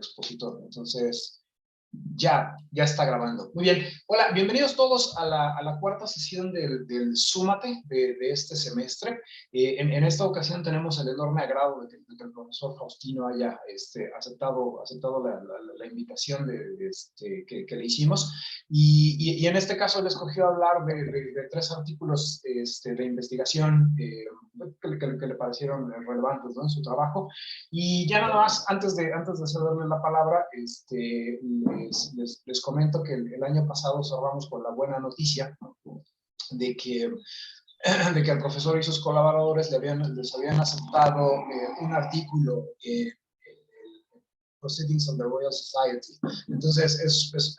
expositor. Entonces, ya está grabando. Muy bien. Hola, bienvenidos todos a la cuarta sesión del Súmate de este semestre. En esta ocasión tenemos el enorme agrado de que el profesor Faustino haya aceptado la invitación que le hicimos. Y en este caso él escogió hablar de tres artículos de investigación que le parecieron relevantes, ¿no?, en su trabajo. Y ya nada más, antes de cederle la palabra, les comento que el año pasado cerramos con la buena noticia de que el profesor y sus colaboradores les habían aceptado un artículo Proceedings of the Royal Society. Entonces,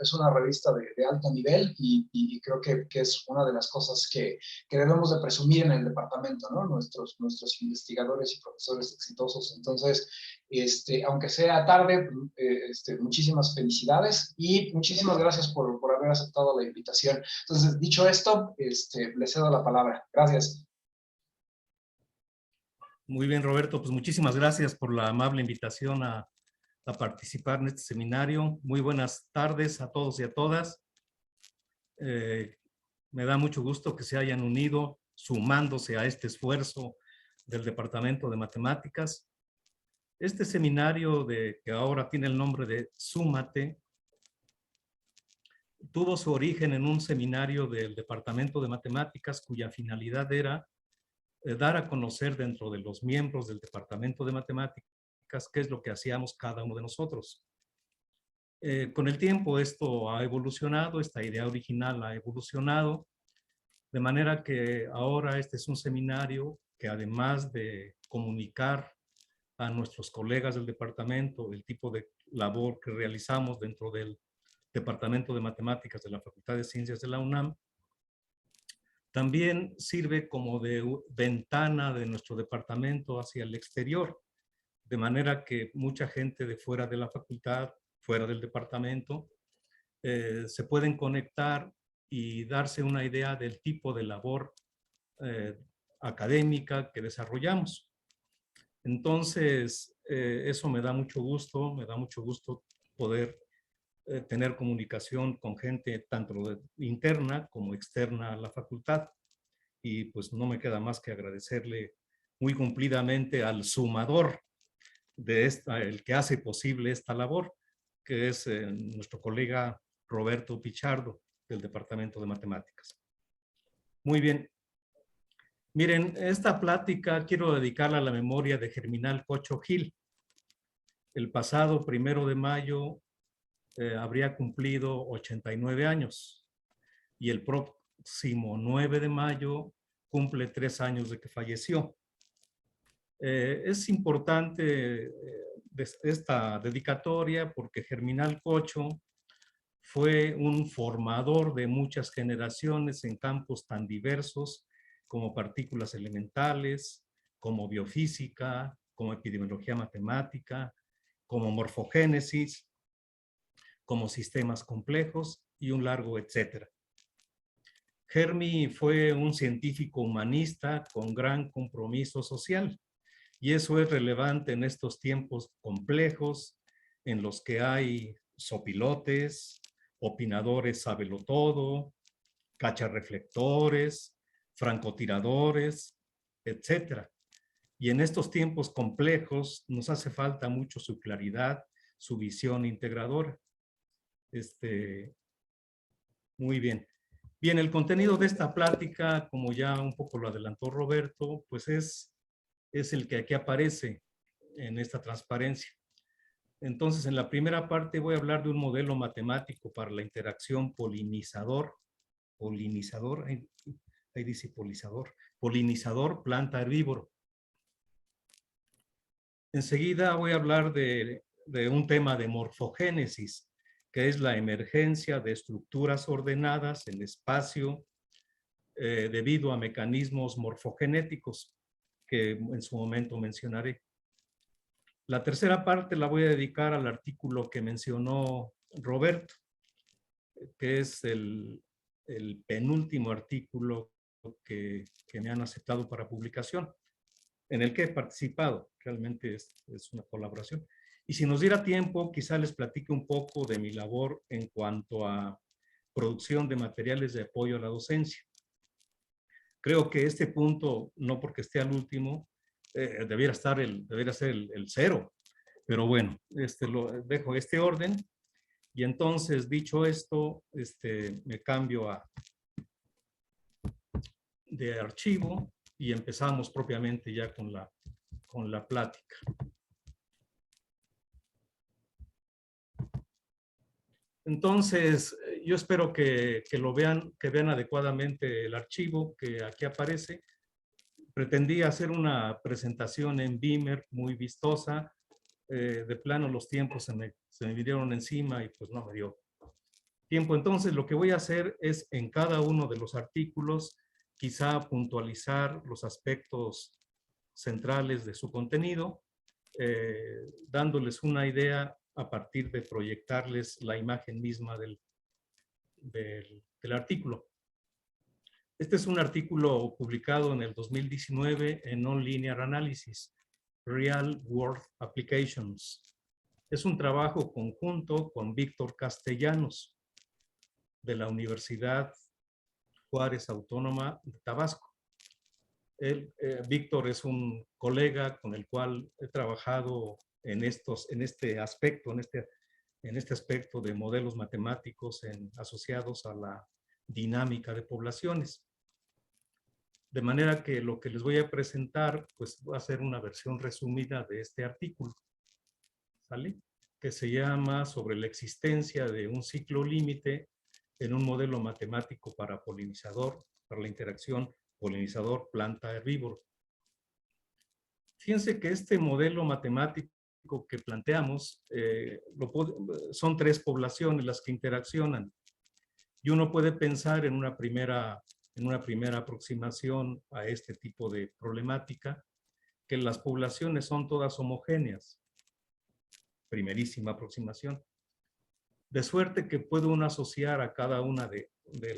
es una revista de alto nivel y creo que es una de las cosas que debemos de presumir en el departamento, ¿no? Nuestros investigadores y profesores exitosos. Entonces, aunque sea tarde, muchísimas felicidades y muchísimas gracias por haber aceptado la invitación. Entonces, dicho esto, le cedo la palabra. Gracias. Muy bien, Roberto, pues muchísimas gracias por la amable invitación a participar en este seminario. Muy buenas tardes a todos y a todas. Me da mucho gusto que se hayan unido, sumándose a este esfuerzo del Departamento de Matemáticas. Este seminario que ahora tiene el nombre de Súmate, tuvo su origen en un seminario del Departamento de Matemáticas cuya finalidad era dar a conocer dentro de los miembros del Departamento de Matemáticas qué es lo que hacíamos cada uno de nosotros. Con el tiempo esto ha evolucionado, esta idea original ha evolucionado, de manera que ahora este es un seminario que, además de comunicar a nuestros colegas del departamento el tipo de labor que realizamos dentro del Departamento de Matemáticas de la Facultad de Ciencias de la UNAM, también sirve como de ventana de nuestro departamento hacia el exterior, de manera que mucha gente de fuera de la facultad, fuera del departamento, se pueden conectar y darse una idea del tipo de labor académica que desarrollamos. Entonces, eso me da mucho gusto poder tener comunicación con gente tanto interna como externa a la facultad. Y pues no me queda más que agradecerle muy cumplidamente al sumador de el que hace posible esta labor, que es nuestro colega Roberto Pichardo, del Departamento de Matemáticas. Muy bien. Miren, esta plática quiero dedicarla a la memoria de Germinal Cocho Gil. El pasado 1 de mayo habría cumplido 89 años y el próximo 9 de mayo cumple 3 años de que falleció. Es importante esta dedicatoria porque Germinal Cocho fue un formador de muchas generaciones en campos tan diversos como partículas elementales, como biofísica, como epidemiología matemática, como morfogénesis, como sistemas complejos y un largo etcétera. Germi fue un científico humanista con gran compromiso social. Y eso es relevante en estos tiempos complejos en los que hay sopilotes, opinadores sabelotodo, cacharreflectores, francotiradores, etc. Y en estos tiempos complejos nos hace falta mucho su claridad, su visión integradora. Muy bien. Bien, el contenido de esta plática, como ya un poco lo adelantó Roberto, pues es el que aquí aparece en esta transparencia. Entonces, en la primera parte voy a hablar de un modelo matemático para la interacción polinizador, ahí dice polinizador planta herbívoro. Enseguida voy a hablar de un tema de morfogénesis, que es la emergencia de estructuras ordenadas en espacio debido a mecanismos morfogenéticos que en su momento mencionaré. La tercera parte la voy a dedicar al artículo que mencionó Roberto, que es el penúltimo artículo que me han aceptado para publicación, en el que he participado. Realmente es una colaboración. Y si nos diera tiempo, quizá les platique un poco de mi labor en cuanto a producción de materiales de apoyo a la docencia. Creo que este punto, no porque esté al último, debería ser el cero. Pero bueno, lo dejo este orden. Y entonces, dicho esto, me cambio de archivo y empezamos propiamente ya con la plática. Entonces, yo espero que vean adecuadamente el archivo que aquí aparece. Pretendí hacer una presentación en Beamer muy vistosa. De plano los tiempos se me vinieron encima y pues no me dio tiempo. Entonces, lo que voy a hacer es en cada uno de los artículos quizá puntualizar los aspectos centrales de su contenido, dándoles una idea a partir de proyectarles la imagen misma del artículo. Este es un artículo publicado en el 2019 en Non-Linear Analysis, Real World Applications. Es un trabajo conjunto con Víctor Castellanos, de la Universidad Juárez Autónoma de Tabasco. Víctor es un colega con el cual he trabajado en este aspecto de modelos matemáticos asociados a la dinámica de poblaciones. De manera que lo que les voy a presentar, pues va a ser una versión resumida de este artículo, ¿sale? Que se llama sobre la existencia de un ciclo límite en un modelo matemático para la interacción polinizador planta herbívoro. Fíjense que este modelo matemático que planteamos son 3 poblaciones las que interaccionan. Y uno puede pensar en una primera aproximación a este tipo de problemática, que las poblaciones son todas homogéneas. Primerísima aproximación. De suerte que puede uno asociar a cada una de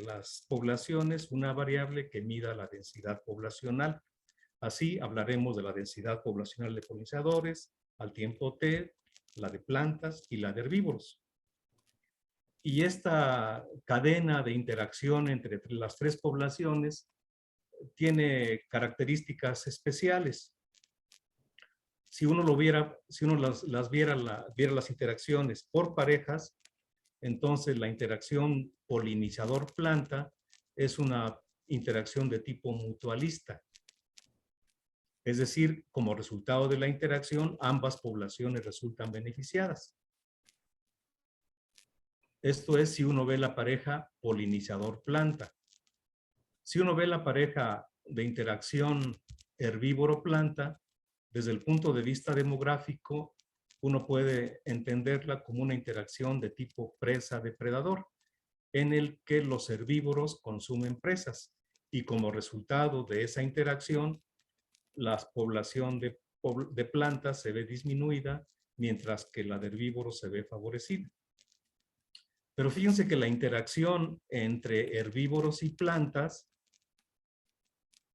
las poblaciones una variable que mida la densidad poblacional. Así hablaremos de la densidad poblacional de polinizadores al tiempo t, la de plantas y la de herbívoros. Y esta cadena de interacción entre las 3 poblaciones tiene características especiales. Si uno viera las interacciones por parejas, entonces la interacción polinizador-planta es una interacción de tipo mutualista. Es decir, como resultado de la interacción, ambas poblaciones resultan beneficiadas. Esto es si uno ve la pareja polinizador-planta. Si uno ve la pareja de interacción herbívoro-planta, desde el punto de vista demográfico, uno puede entenderla como una interacción de tipo presa-depredador, en el que los herbívoros consumen presas y como resultado de esa interacción, la población de plantas se ve disminuida, mientras que la de herbívoros se ve favorecida. Pero fíjense que la interacción entre herbívoros y plantas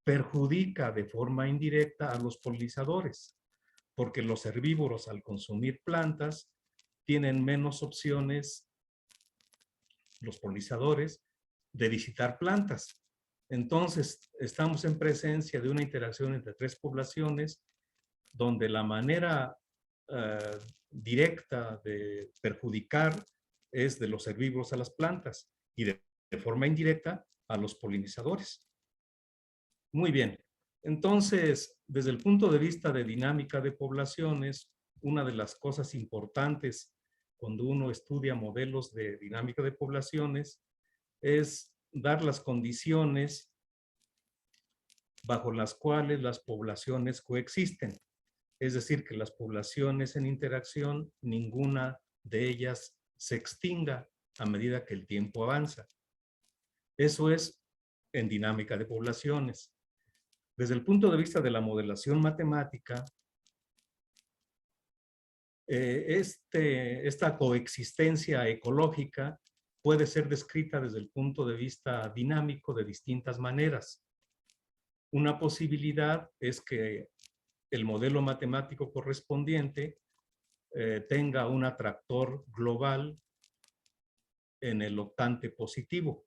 perjudica de forma indirecta a los polinizadores, porque los herbívoros al consumir plantas tienen menos opciones, los polinizadores, de visitar plantas. Entonces, estamos en presencia de una interacción entre 3 poblaciones donde la manera directa de perjudicar es de los herbívoros a las plantas y de forma indirecta a los polinizadores. Muy bien. Entonces, desde el punto de vista de dinámica de poblaciones, una de las cosas importantes cuando uno estudia modelos de dinámica de poblaciones es dar las condiciones bajo las cuales las poblaciones coexisten. Es decir, que las poblaciones en interacción, ninguna de ellas se extinga a medida que el tiempo avanza. Eso es en dinámica de poblaciones. Desde el punto de vista de la modelación matemática, esta coexistencia ecológica puede ser descrita desde el punto de vista dinámico de distintas maneras. Una posibilidad es que el modelo matemático correspondiente tenga un atractor global en el octante positivo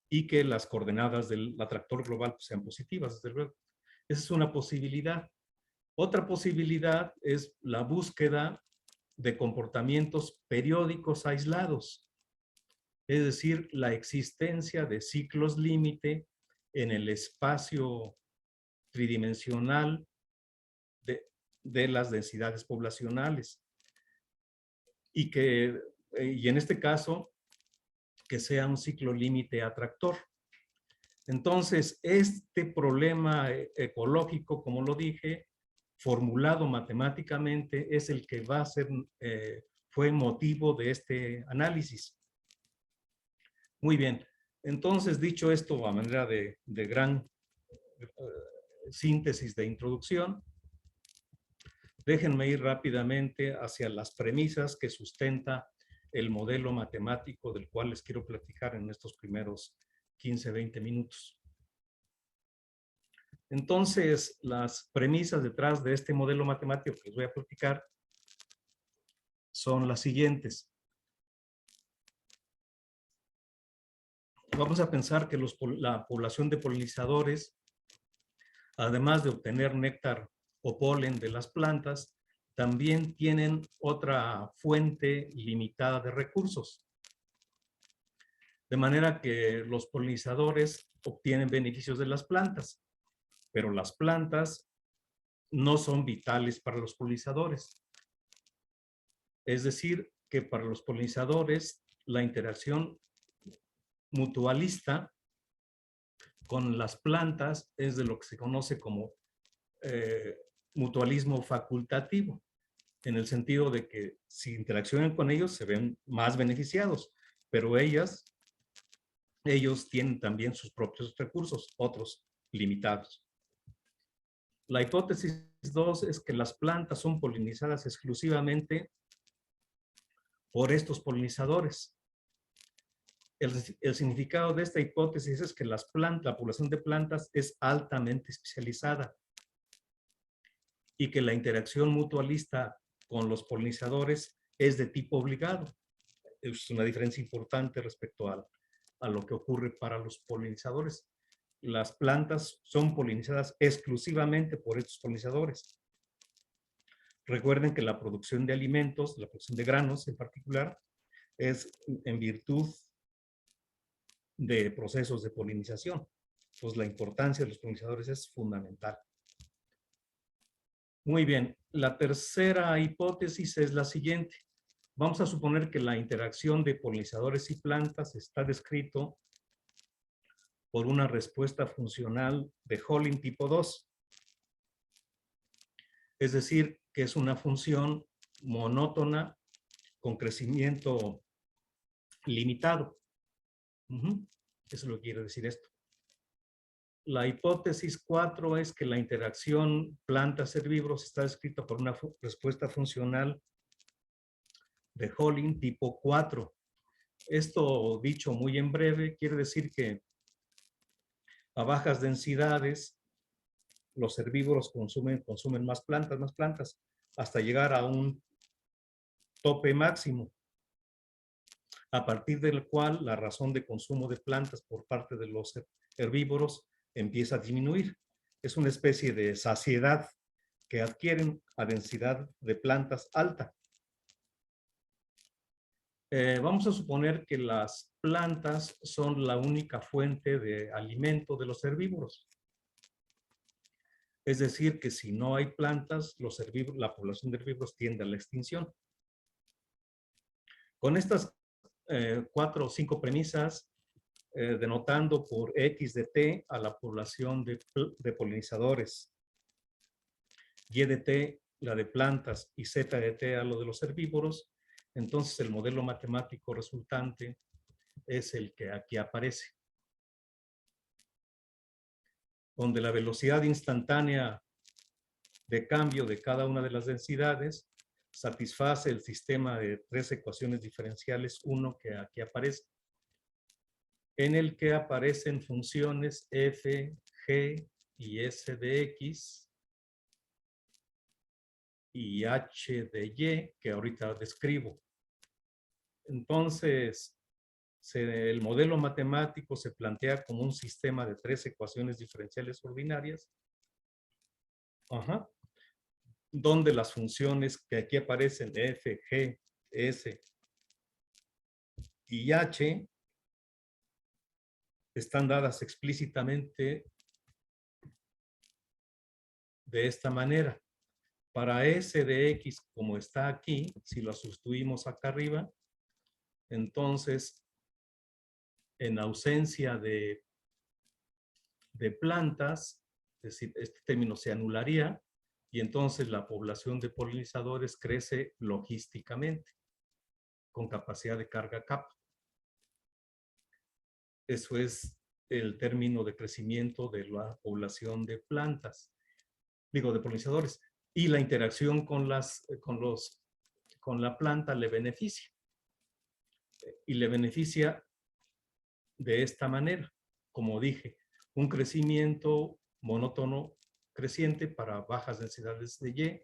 y que las coordenadas del atractor global sean positivas, desde luego. Esa es una posibilidad. Otra posibilidad es la búsqueda de comportamientos periódicos aislados, es decir, la existencia de ciclos límite en el espacio tridimensional de las densidades poblacionales. Y en este caso, que sea un ciclo límite atractor. Entonces, este problema ecológico, como lo dije, formulado matemáticamente, es el que va a ser, fue motivo de este análisis. Muy bien. Entonces, dicho esto a manera de gran síntesis de introducción, déjenme ir rápidamente hacia las premisas que sustenta el modelo matemático del cual les quiero platicar en estos primeros 15, 20 minutos. Entonces, las premisas detrás de este modelo matemático que les voy a platicar son las siguientes. Vamos a pensar que la población de polinizadores, además de obtener néctar o polen de las plantas, también tienen otra fuente limitada de recursos. De manera que los polinizadores obtienen beneficios de las plantas, pero las plantas no son vitales para los polinizadores. Es decir, que para los polinizadores la interacción mutualista con las plantas es de lo que se conoce como mutualismo facultativo, en el sentido de que si interaccionan con ellos se ven más beneficiados, pero ellos tienen también sus propios recursos, otros limitados. La hipótesis 2 es que las plantas son polinizadas exclusivamente por estos polinizadores. El significado de esta hipótesis es que la población de plantas es altamente especializada y que la interacción mutualista con los polinizadores es de tipo obligado. Es una diferencia importante respecto a lo que ocurre para los polinizadores. Las plantas son polinizadas exclusivamente por estos polinizadores. Recuerden que la producción de alimentos, la producción de granos en particular, es en virtud de procesos de polinización. Pues la importancia de los polinizadores es fundamental. Muy bien, la tercera hipótesis es la siguiente. Vamos a suponer que la interacción de polinizadores y plantas está descrito por una respuesta funcional de Holling tipo 2. Es decir, que es una función monótona con crecimiento limitado. Eso es lo que quiere decir esto. La hipótesis 4 es que la interacción plantas-herbívoros está descrita por una respuesta funcional de Holling tipo 4. Esto, dicho muy en breve, quiere decir que a bajas densidades los herbívoros consumen más plantas, hasta llegar a un tope máximo, a partir del cual la razón de consumo de plantas por parte de los herbívoros empieza a disminuir. Es una especie de saciedad que adquieren a densidad de plantas alta. Vamos a suponer que las plantas son la única fuente de alimento de los herbívoros. Es decir, que si no hay plantas, la población de herbívoros tiende a la extinción. Con estas 4 o 5 premisas, denotando por X de T a la población de polinizadores, Y de T la de plantas y Z de T a lo de los herbívoros, entonces el modelo matemático resultante es el que aquí aparece, donde la velocidad instantánea de cambio de cada una de las densidades satisface el sistema de 3 ecuaciones diferenciales 1 que aquí aparece, en el que aparecen funciones f, g y s de x y H de Y, que ahorita describo. Entonces, el modelo matemático se plantea como un sistema de 3 ecuaciones diferenciales ordinarias, donde las funciones que aquí aparecen, f, g, s y h, están dadas explícitamente de esta manera. Para s de x, como está aquí, si lo sustituimos acá arriba, entonces, en ausencia de plantas, es decir, este término se anularía y entonces la población de polinizadores crece logísticamente, con capacidad de carga kappa. Eso es el término de crecimiento de la población de plantas, digo, de polinizadores. Y la interacción con la planta le beneficia. Y le beneficia de esta manera, como dije, un crecimiento monótono creciente para bajas densidades de Y,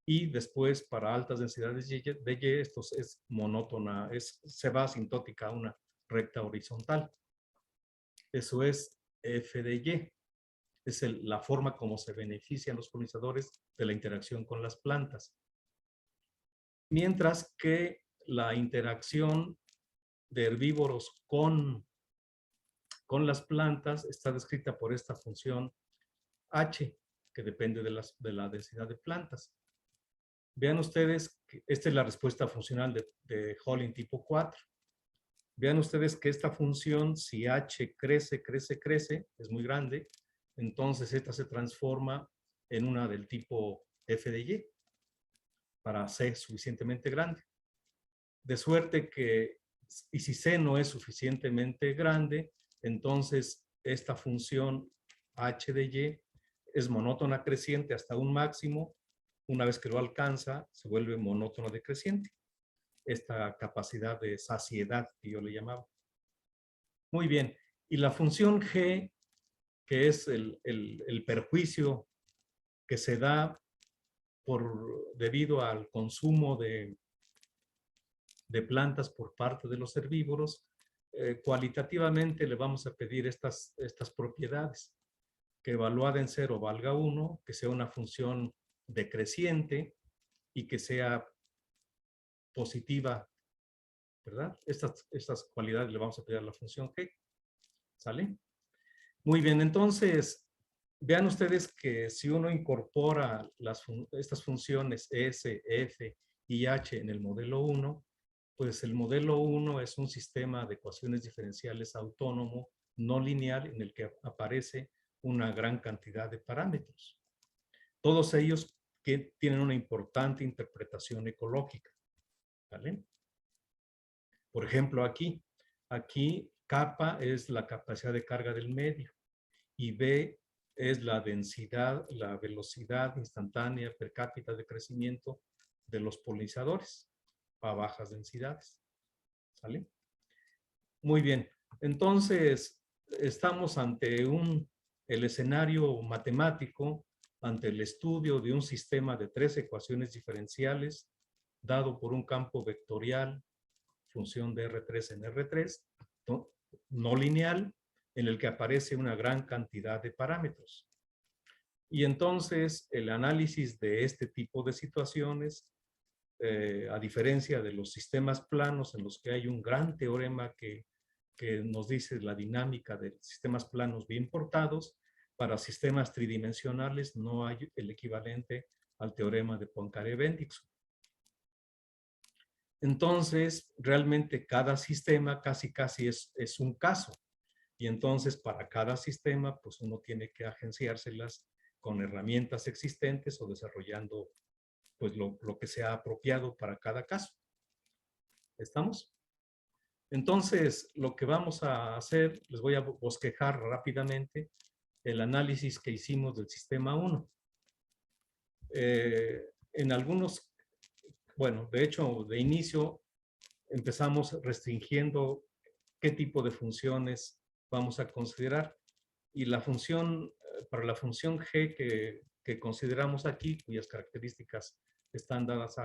y después para altas densidades de Y, esto es monótona, se va asintótica a una recta horizontal. Eso es F de Y. Es la forma como se benefician los polinizadores de la interacción con las plantas. Mientras que la interacción de herbívoros con las plantas está descrita por esta función H, que depende de la densidad de plantas. Vean ustedes que esta es la respuesta funcional de Hollin tipo 4. Vean ustedes que esta función, si H crece, es muy grande, entonces esta se transforma en una del tipo F de Y, para C suficientemente grande. De suerte que, y si C no es suficientemente grande, entonces esta función H de Y es monótona creciente hasta un máximo. Una vez que lo alcanza, se vuelve monótono decreciente. Esta capacidad de saciedad que yo le llamaba. Muy bien. Y la función G, que es el perjuicio que se da debido al consumo de plantas por parte de los herbívoros, cualitativamente le vamos a pedir estas propiedades, que evaluada en 0 valga 1, que sea una función decreciente y que sea positiva, ¿verdad? Estas cualidades le vamos a pedir a la función G. ¿Sale? Muy bien, entonces, vean ustedes que si uno incorpora estas funciones S, F y H en el modelo 1, pues el modelo 1 es un sistema de ecuaciones diferenciales autónomo, no lineal, en el que aparece una gran cantidad de parámetros. Todos ellos que tienen una importante interpretación ecológica. ¿Vale? Por ejemplo, aquí kappa es la capacidad de carga del medio y B es la densidad, la velocidad instantánea per cápita de crecimiento de los polinizadores a bajas densidades. ¿Sale? Muy bien. Entonces, estamos ante el escenario matemático, ante el estudio de un sistema de 3 ecuaciones diferenciales dado por un campo vectorial, función de R3 en R3, no lineal, en el que aparece una gran cantidad de parámetros. Y entonces el análisis de este tipo de situaciones, a diferencia de los sistemas planos en los que hay un gran teorema que nos dice la dinámica de sistemas planos bien portados, para sistemas tridimensionales no hay el equivalente al teorema de Poincaré-Bendixson. Entonces, realmente cada sistema casi es un caso. Y entonces, para cada sistema, pues uno tiene que agenciárselas con herramientas existentes o desarrollando pues lo que sea apropiado para cada caso. ¿Estamos? Entonces, lo que vamos a hacer, les voy a bosquejar rápidamente el análisis que hicimos del sistema 1. En algunos, bueno, de hecho, de inicio, empezamos restringiendo qué tipo de funciones vamos a considerar. Y para la función G que que consideramos aquí, cuyas características están dadas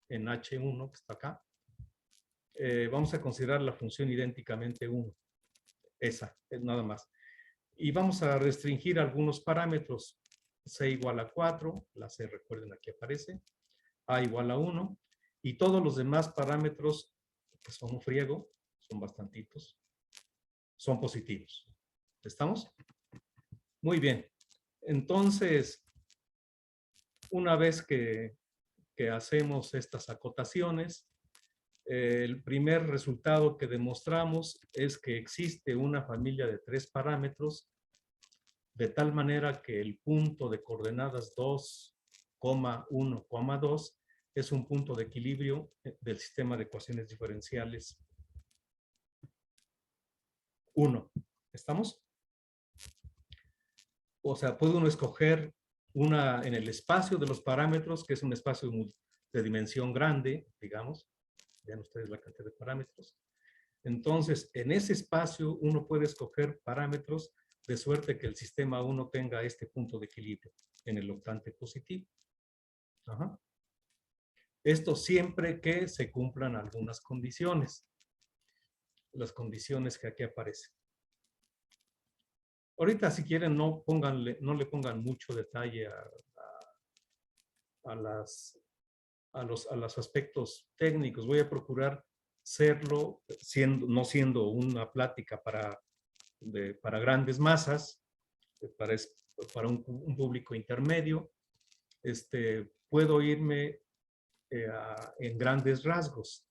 en H1, que está acá, vamos a considerar la función idénticamente 1. Esa, es nada más. Y vamos a restringir algunos parámetros. C igual a 4, la C, recuerden, aquí aparece. A igual a 1. Y todos los demás parámetros, que son un friego, son bastantitos, son positivos. ¿Estamos? Muy bien. Entonces, una vez que hacemos estas acotaciones, el primer resultado que demostramos es que existe una familia de 3 parámetros, de tal manera que el punto de coordenadas 2, 1, 2 es un punto de equilibrio del sistema de ecuaciones diferenciales 1. ¿Estamos? O sea, puede uno escoger una en el espacio de los parámetros, que es un espacio de dimensión grande, digamos. Vean ustedes la cantidad de parámetros. Entonces, en ese espacio uno puede escoger parámetros de suerte que el sistema 1 tenga este punto de equilibrio en el octante positivo. Ajá. Esto siempre que se cumplan algunas condiciones. Las condiciones que aquí aparecen. Ahorita, si quieren, no le pongan mucho detalle a los aspectos técnicos. Voy a procurar serlo, no siendo una plática para grandes masas, para un público intermedio. Puedo irme en grandes rasgos.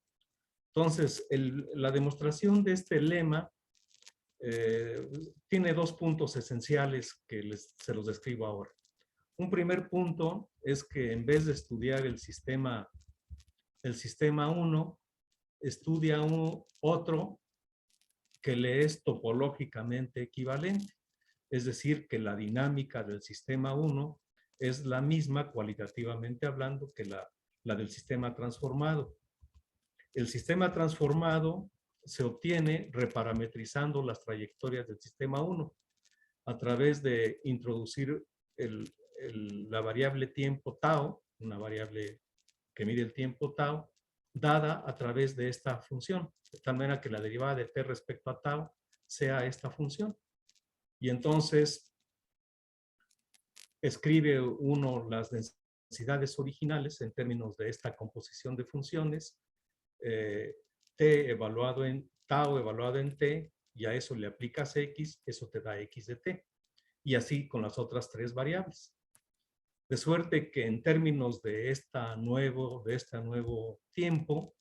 Entonces, la demostración de este lema tiene 2 puntos esenciales que se los describo ahora. Un primer punto es que en vez de estudiar el sistema 1, estudia otro que le es topológicamente equivalente. Es decir, que la dinámica del sistema 1 es la misma, cualitativamente hablando, que la del sistema transformado. El sistema transformado se obtiene reparametrizando las trayectorias del sistema 1 a través de introducir la variable tiempo tau, una variable que mide el tiempo tau, dada a través de esta función, de tal manera que la derivada de t respecto a tau sea esta función. Y entonces escribe uno las densidades originales en términos de esta composición de funciones, t evaluado en tau evaluado en t, y a eso le aplicas x, eso te da x de t. Y así con las otras 3 variables. De suerte que en términos de este nuevo tiempo,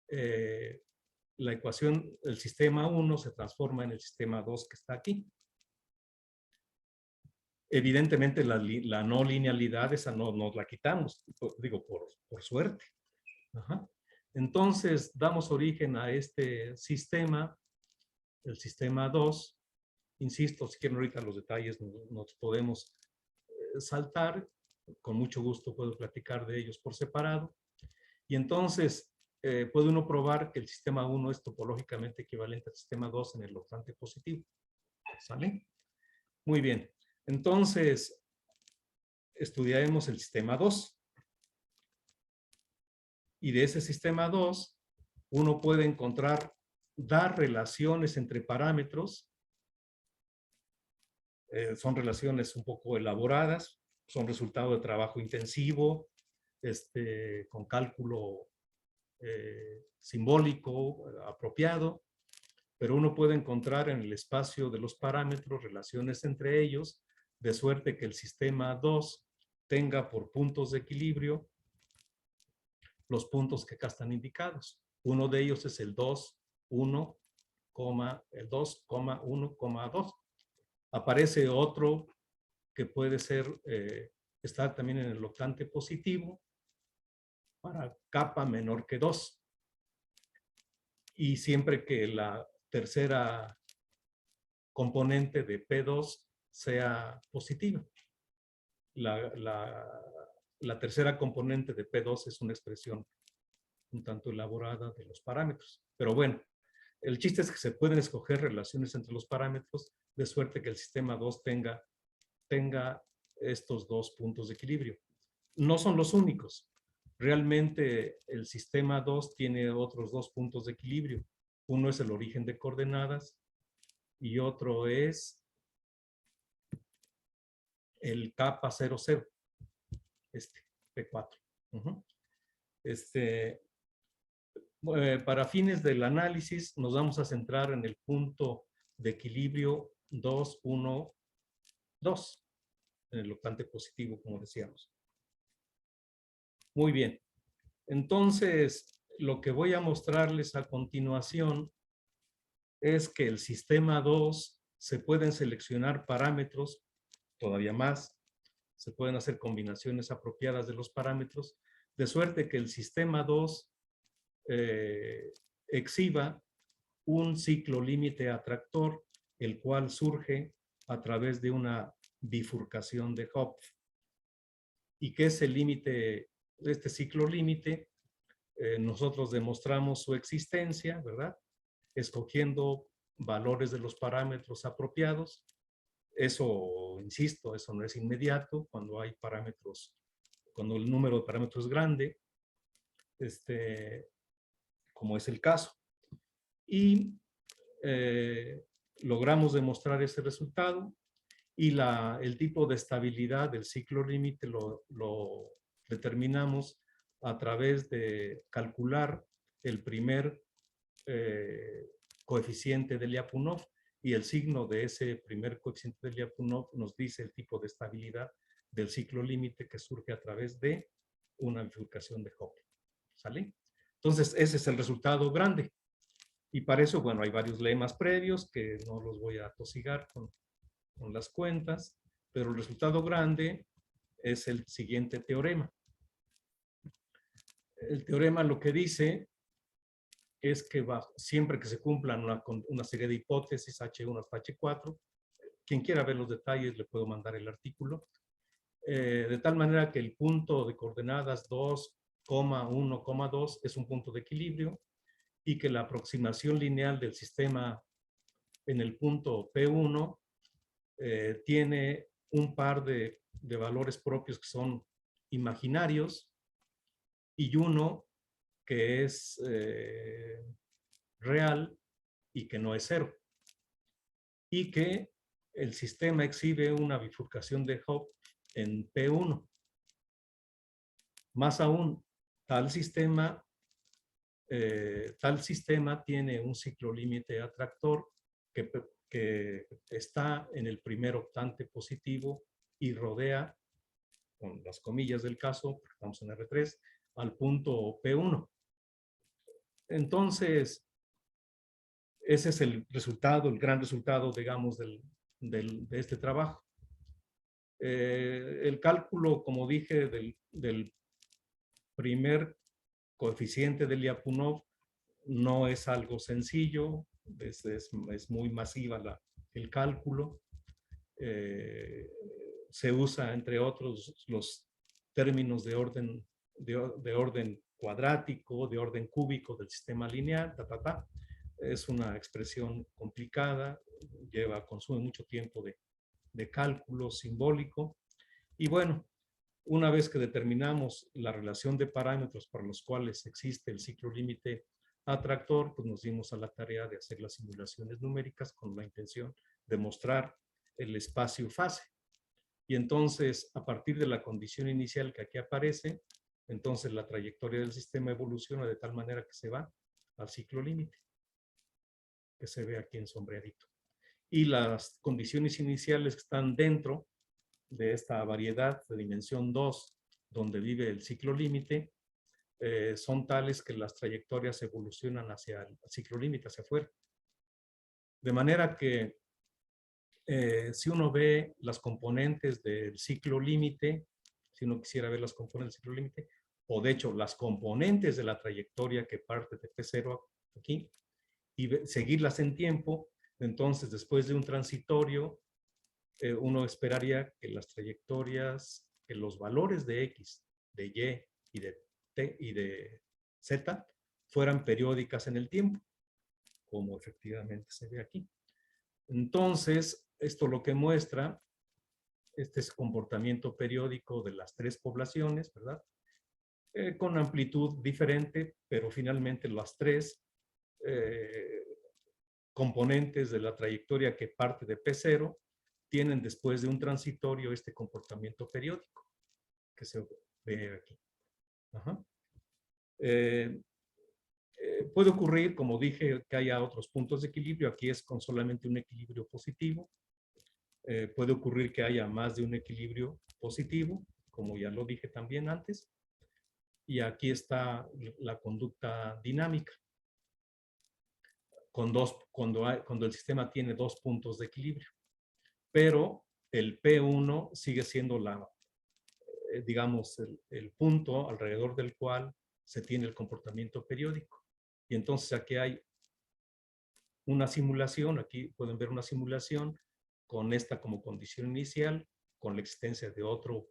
la ecuación del sistema 1 se transforma en el sistema 2 que está aquí. Evidentemente la no linealidad, esa no nos la quitamos, digo, por suerte. Ajá. Entonces, damos origen a este sistema, el sistema 2. Insisto, si quieren ahorita los detalles nos podemos saltar. Con mucho gusto puedo platicar de ellos por separado. Y entonces, puede uno probar que el sistema 1 es topológicamente equivalente al sistema 2 en el octante positivo. ¿Sale? Muy bien. Entonces, estudiaremos el sistema 2. Y de ese sistema 2, uno puede dar relaciones entre parámetros. Son relaciones un poco elaboradas, son resultado de trabajo intensivo, con cálculo simbólico apropiado, pero uno puede encontrar en el espacio de los parámetros relaciones entre ellos, de suerte que el sistema 2 tenga por puntos de equilibrio los puntos que acá están indicados. Uno de ellos es el 2, 1, el 2, 1, 2. Aparece otro que puede estar también en el octante positivo para kappa menor que 2. Y siempre que la tercera componente de P2 sea positiva. La tercera componente de P2 es una expresión un tanto elaborada de los parámetros. Pero bueno, el chiste es que se pueden escoger relaciones entre los parámetros de suerte que el sistema 2 tenga estos dos puntos de equilibrio. No son los únicos. Realmente el sistema 2 tiene otros dos puntos de equilibrio. Uno es el origen de coordenadas y otro es el kappa 00, P4. Para fines del análisis nos vamos a centrar en el punto de equilibrio 2, 1, 2, en el octante positivo, como decíamos. Muy bien. Entonces, lo que voy a mostrarles a continuación es que el sistema 2 se pueden seleccionar parámetros, todavía más, se pueden hacer combinaciones apropiadas de los parámetros, de suerte que el sistema 2 exhiba un ciclo límite atractor, el cual surge a través de una bifurcación de Hopf. ¿Y qué es el límite? Este ciclo límite, nosotros demostramos su existencia, ¿verdad? Escogiendo valores de los parámetros apropiados. Eso, insisto, eso no es inmediato cuando hay parámetros, cuando el número de parámetros es grande, como es el caso. Y logramos demostrar ese resultado y el tipo de estabilidad del ciclo límite lo determinamos a través de calcular el primer coeficiente de Lyapunov, y el signo de ese primer coeficiente de Lyapunov nos dice el tipo de estabilidad del ciclo límite que surge a través de una bifurcación de Hopf. ¿Sale? Entonces, ese es el resultado grande. Y para eso, bueno, hay varios lemas previos que no los voy a atosigar con las cuentas, pero el resultado grande es el siguiente teorema. El teorema lo que dice es que siempre que se cumplan una serie de hipótesis H1 hasta H4, quien quiera ver los detalles le puedo mandar el artículo, de tal manera que el punto de coordenadas 2,1,2 es un punto de equilibrio y que la aproximación lineal del sistema en el punto P1 tiene un par de valores propios que son imaginarios y uno que es real y que no es cero. Y que el sistema exhibe una bifurcación de Hopf en P1. Más aún, tal sistema tiene un ciclo límite atractor que está en el primer octante positivo y rodea, con las comillas del caso, porque estamos en R3, al punto P1. Entonces, ese es el resultado, el gran resultado, digamos, de este trabajo. El cálculo, como dije, del primer coeficiente de Lyapunov no es algo sencillo, es muy masiva el cálculo. Se usa, entre otros, los términos de orden cuadrático, de orden cúbico del sistema lineal, Es una expresión complicada, consume mucho tiempo de cálculo simbólico. Y bueno, una vez que determinamos la relación de parámetros para los cuales existe el ciclo límite atractor, pues nos dimos a la tarea de hacer las simulaciones numéricas con la intención de mostrar el espacio-fase. Y entonces, a partir de la condición inicial que aquí aparece, entonces la trayectoria del sistema evoluciona de tal manera que se va al ciclo límite, que se ve aquí en sombreadito. Y las condiciones iniciales que están dentro de esta variedad de dimensión 2, donde vive el ciclo límite, son tales que las trayectorias evolucionan hacia el ciclo límite, hacia afuera. De manera que si uno ve las componentes del ciclo límite, si uno quisiera ver las componentes del ciclo límite, o de hecho las componentes de la trayectoria que parte de P0 aquí, y seguirlas en tiempo, entonces después de un transitorio, uno esperaría que las trayectorias, que los valores de X, de Y y de T y de Z fueran periódicas en el tiempo, como efectivamente se ve aquí. Entonces, esto lo que muestra Este es comportamiento periódico de las tres poblaciones, ¿verdad? Con amplitud diferente, pero finalmente las tres componentes de la trayectoria que parte de P0 tienen después de un transitorio este comportamiento periódico que se ve aquí. Ajá. Puede ocurrir, como dije, que haya otros puntos de equilibrio. Aquí es con solamente un equilibrio positivo. Puede ocurrir que haya más de un equilibrio positivo, como ya lo dije también antes. Y aquí está la conducta dinámica. Cuando el sistema tiene dos puntos de equilibrio. Pero el P1 sigue siendo digamos, el punto alrededor del cual se tiene el comportamiento periódico. Y entonces aquí hay una simulación, aquí pueden ver una simulación con esta como condición inicial, con la existencia de otro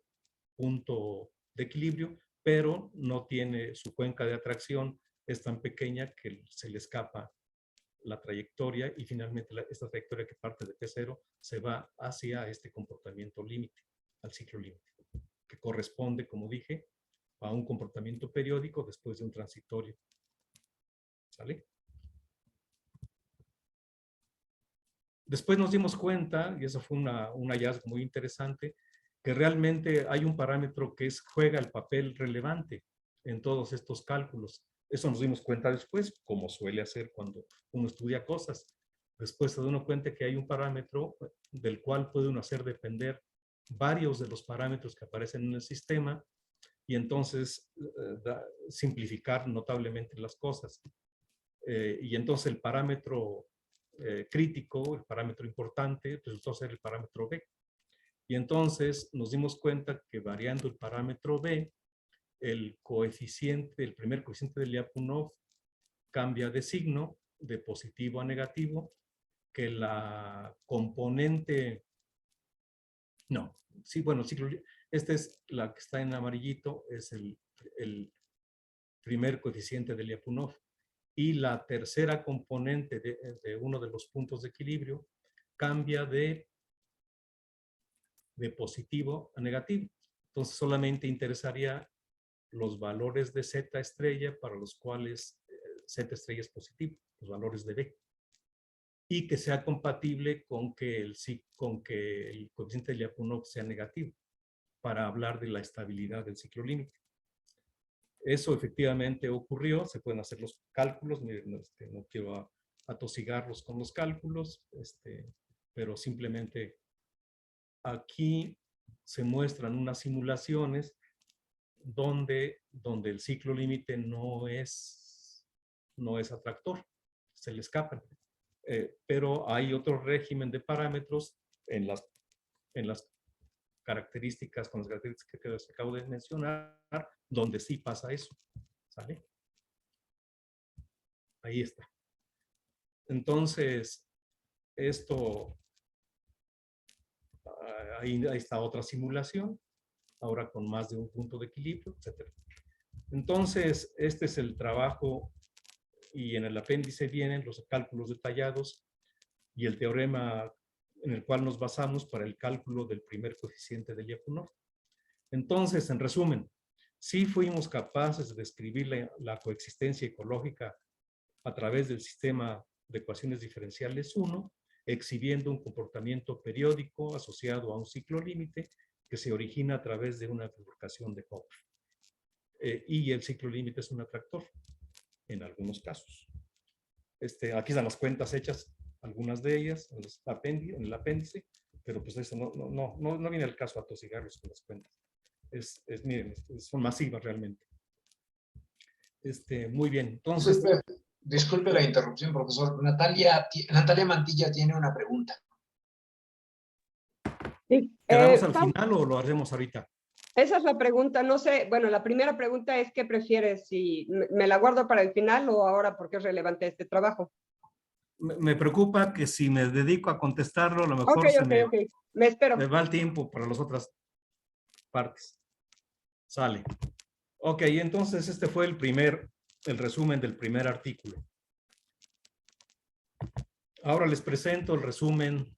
punto de equilibrio, pero no tiene su cuenca de atracción, es tan pequeña que se le escapa la trayectoria y finalmente esta trayectoria que parte de P0 se va hacia este comportamiento límite, al ciclo límite, que corresponde, como dije, a un comportamiento periódico después de un transitorio. ¿Sale? Después nos dimos cuenta, y eso fue un hallazgo muy interesante, que realmente hay un parámetro que juega el papel relevante en todos estos cálculos. Eso nos dimos cuenta después, como suele hacer cuando uno estudia cosas. Después se da uno cuenta que hay un parámetro del cual puede uno hacer depender varios de los parámetros que aparecen en el sistema y entonces simplificar notablemente las cosas. Y entonces el parámetro crítico, el parámetro importante, resultó ser el parámetro B. Y entonces nos dimos cuenta que variando el parámetro B, el primer coeficiente de Lyapunov cambia de signo, de positivo a negativo, que la componente, no, sí, bueno, esta es la que está en amarillito, es el primer coeficiente de Lyapunov. Y la tercera componente de uno de los puntos de equilibrio cambia de positivo a negativo. Entonces solamente interesaría los valores de Z estrella para los cuales Z estrella es positivo, los valores de B. Y que sea compatible con que el coeficiente de Lyapunov sea negativo para hablar de la estabilidad del ciclo límite. Eso efectivamente ocurrió, se pueden hacer los cálculos, miren, no quiero atosigarlos con los cálculos, pero simplemente aquí se muestran unas simulaciones donde el ciclo límite no es atractor, se le escapan. Pero hay otro régimen de parámetros en las características, con las características que les acabo de mencionar, donde sí pasa eso. ¿Sale? Ahí está. Entonces, esto, ahí está otra simulación, ahora con más de un punto de equilibrio, etc. Entonces, este es el trabajo y en el apéndice vienen los cálculos detallados y el teorema en el cual nos basamos para el cálculo del primer coeficiente de Lyapunov. Entonces, en resumen, sí fuimos capaces de describir la coexistencia ecológica a través del sistema de ecuaciones diferenciales 1, exhibiendo un comportamiento periódico asociado a un ciclo límite que se origina a través de una bifurcación de Hopf. Y el ciclo límite es un atractor, en algunos casos. Aquí están las cuentas hechas, algunas de ellas, en el apéndice, pero pues eso no viene al caso atosigarlos con las cuentas. Miren, son masivas realmente. Muy bien, entonces... Disculpe la interrupción, profesor. Natalia Mantilla tiene una pregunta. Sí, ¿Quedamos al final o lo haremos ahorita? Esa es la pregunta, no sé, bueno, la primera pregunta es ¿qué prefieres? Si me la guardo para el final o ahora porque es relevante este trabajo. Me preocupa que si me dedico a contestarlo, a lo mejor me espero. Me va el tiempo para las otras partes. Sale. Ok, entonces este fue el resumen del primer artículo. Ahora les presento el resumen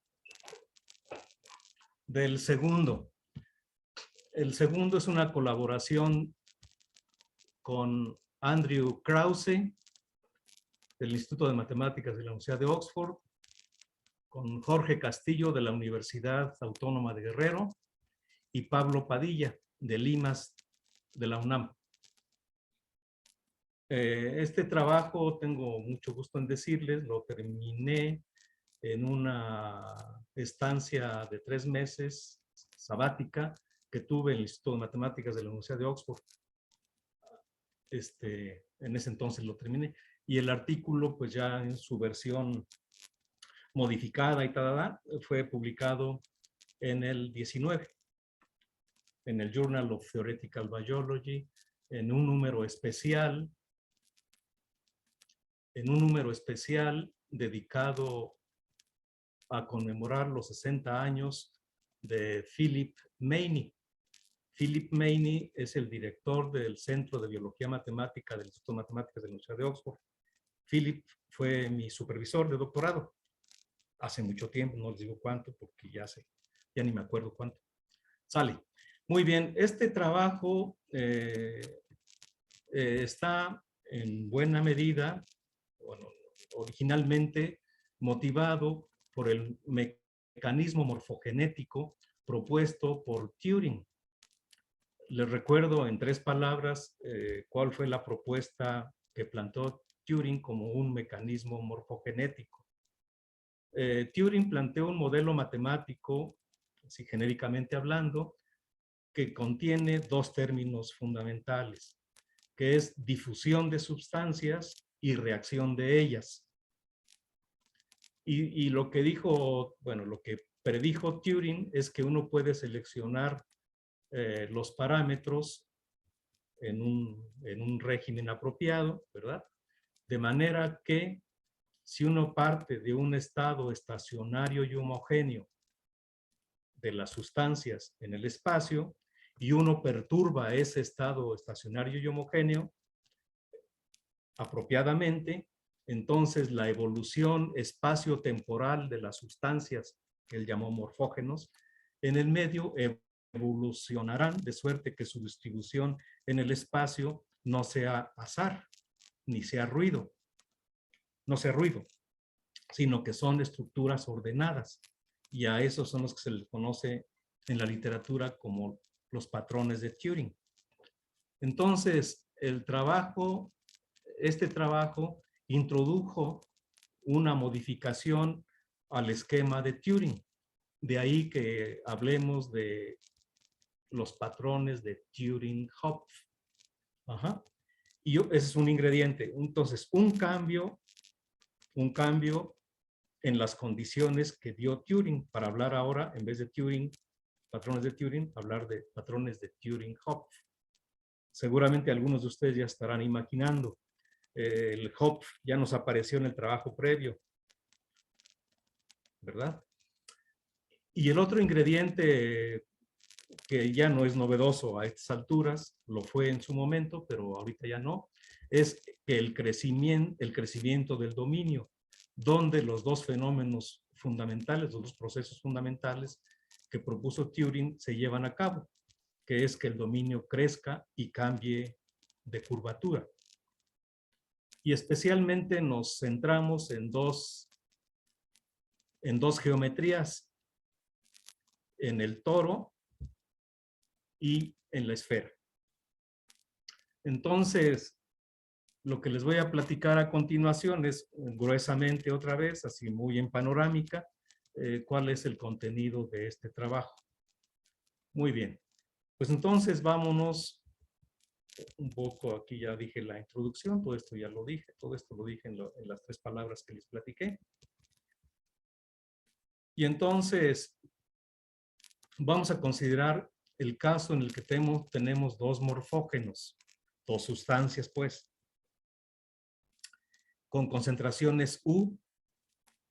del segundo. El segundo es una colaboración con Andrew Krause, del Instituto de Matemáticas de la Universidad de Oxford, con Jorge Castillo, de la Universidad Autónoma de Guerrero, y Pablo Padilla, de Limas, de la UNAM. Este trabajo, tengo mucho gusto en decirles, lo terminé en una estancia de 3 meses sabática que tuve en el Instituto de Matemáticas de la Universidad de Oxford. En ese entonces lo terminé. Y el artículo, pues ya en su versión modificada y tal, fue publicado en el 19, en el Journal of Theoretical Biology, en un número especial dedicado a conmemorar los 60 años de Philip Mayney. Philip Mayney es el director del Centro de Biología Matemática del Instituto de Matemáticas de la Universidad de Oxford. Philip fue mi supervisor de doctorado hace mucho tiempo, no les digo cuánto porque ya ni me acuerdo cuánto. Sale. Muy bien, este trabajo está en buena medida, bueno, originalmente motivado por el mecanismo morfogenético propuesto por Turing. Les recuerdo en 3 palabras cuál fue la propuesta que planteó Turing como un mecanismo morfogenético. Turing planteó un modelo matemático, así genéricamente hablando, que contiene 2 términos fundamentales, que es difusión de sustancias y reacción de ellas. Y lo que dijo, bueno, lo que predijo Turing es que uno puede seleccionar los parámetros en un régimen apropiado, ¿verdad? De manera que si uno parte de un estado estacionario y homogéneo de las sustancias en el espacio y uno perturba ese estado estacionario y homogéneo apropiadamente, entonces la evolución espacio-temporal de las sustancias que él llamó morfógenos en el medio evolucionarán de suerte que su distribución en el espacio no sea azar, ni sea ruido, sino que son estructuras ordenadas. Y a esos son los que se les conoce en la literatura como los patrones de Turing. Entonces, este trabajo introdujo una modificación al esquema de Turing. De ahí que hablemos de los patrones de Turing-Hopf. Y ese es un ingrediente. Entonces, un cambio en las condiciones que dio Turing, para hablar ahora, en vez de Turing, patrones de Turing, hablar de patrones de Turing-Hopf. Seguramente algunos de ustedes ya estarán imaginando. El Hopf ya nos apareció en el trabajo previo, ¿verdad? Y el otro ingrediente que ya no es novedoso a estas alturas, lo fue en su momento, pero ahorita ya no, es que el crecimiento del dominio, donde los 2 fenómenos fundamentales, los 2 procesos fundamentales que propuso Turing se llevan a cabo, que es que el dominio crezca y cambie de curvatura. Y especialmente nos centramos en dos geometrías, en el toro y en la esfera. Entonces, lo que les voy a platicar a continuación es gruesamente otra vez, así muy en panorámica, cuál es el contenido de este trabajo. Muy bien. Pues entonces vámonos un poco, aquí ya dije la introducción, todo esto ya lo dije, todo esto lo dije en las 3 palabras que les platiqué. Y entonces vamos a considerar el caso en el que tenemos 2 morfógenos, 2 sustancias pues, con concentraciones U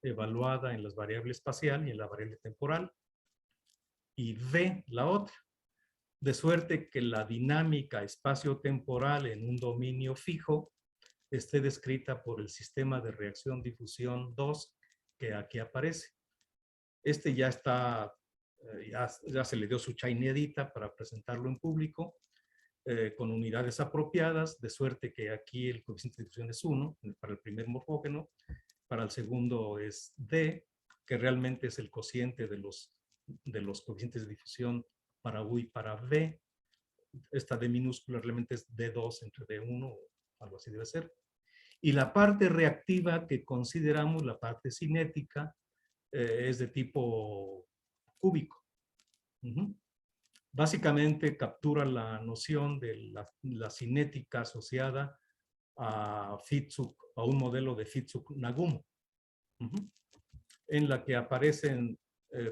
evaluada en las variables espacial y en la variable temporal, y V la otra, de suerte que la dinámica espacio-temporal en un dominio fijo esté descrita por el sistema de reacción-difusión 2 que aquí aparece. Este ya está ya se le dio su chainedita para presentarlo en público, con unidades apropiadas, de suerte que aquí el coeficiente de difusión es 1 para el primer morfógeno, para el segundo es D, que realmente es el cociente de los coeficientes de difusión para U y para V. Esta D minúscula realmente es D2 entre D1, o algo así debe ser. Y la parte reactiva que consideramos, la parte cinética, es de tipo cúbico. Básicamente captura la noción de la cinética asociada a un modelo de Fitzhugh-Nagumo, en la que aparecen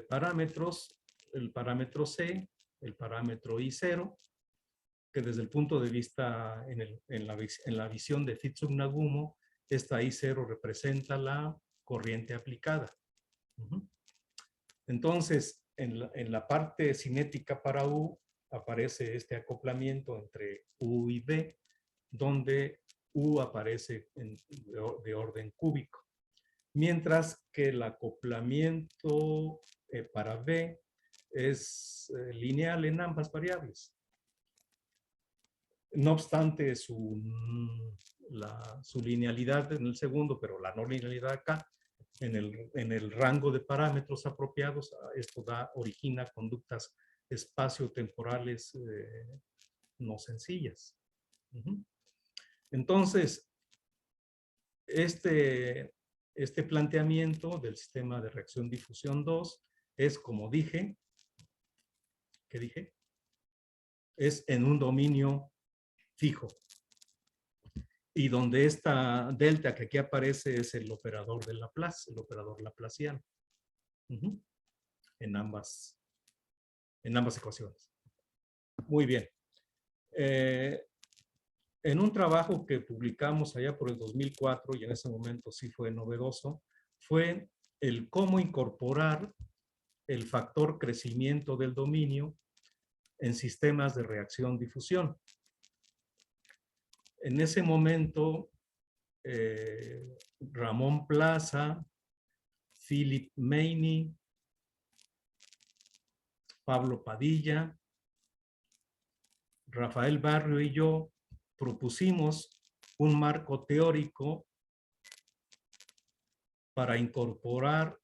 parámetros, el parámetro C, el parámetro I0, que desde el punto de vista en la visión de Fitzhugh-Nagumo, esta I0 representa la corriente aplicada. Entonces, en la parte cinética para U aparece este acoplamiento entre U y V, donde U aparece de orden cúbico, mientras que el acoplamiento para V es lineal en ambas variables. No obstante su linealidad en el segundo, pero la no linealidad acá, en el rango de parámetros apropiados, esto origina conductas espaciotemporales no sencillas. Entonces, este planteamiento del sistema de reacción-difusión 2 es, como dije, ¿qué dije? Es en un dominio fijo. Y donde esta delta que aquí aparece es el operador de Laplace, el operador laplaciano. En ambas ecuaciones. Muy bien. En un trabajo que publicamos allá por el 2004, y en ese momento sí fue novedoso, fue el cómo incorporar el factor crecimiento del dominio en sistemas de reacción-difusión. En ese momento, Ramón Plaza, Philip Meini, Pablo Padilla, Rafael Barrio y yo propusimos un marco teórico para incorporar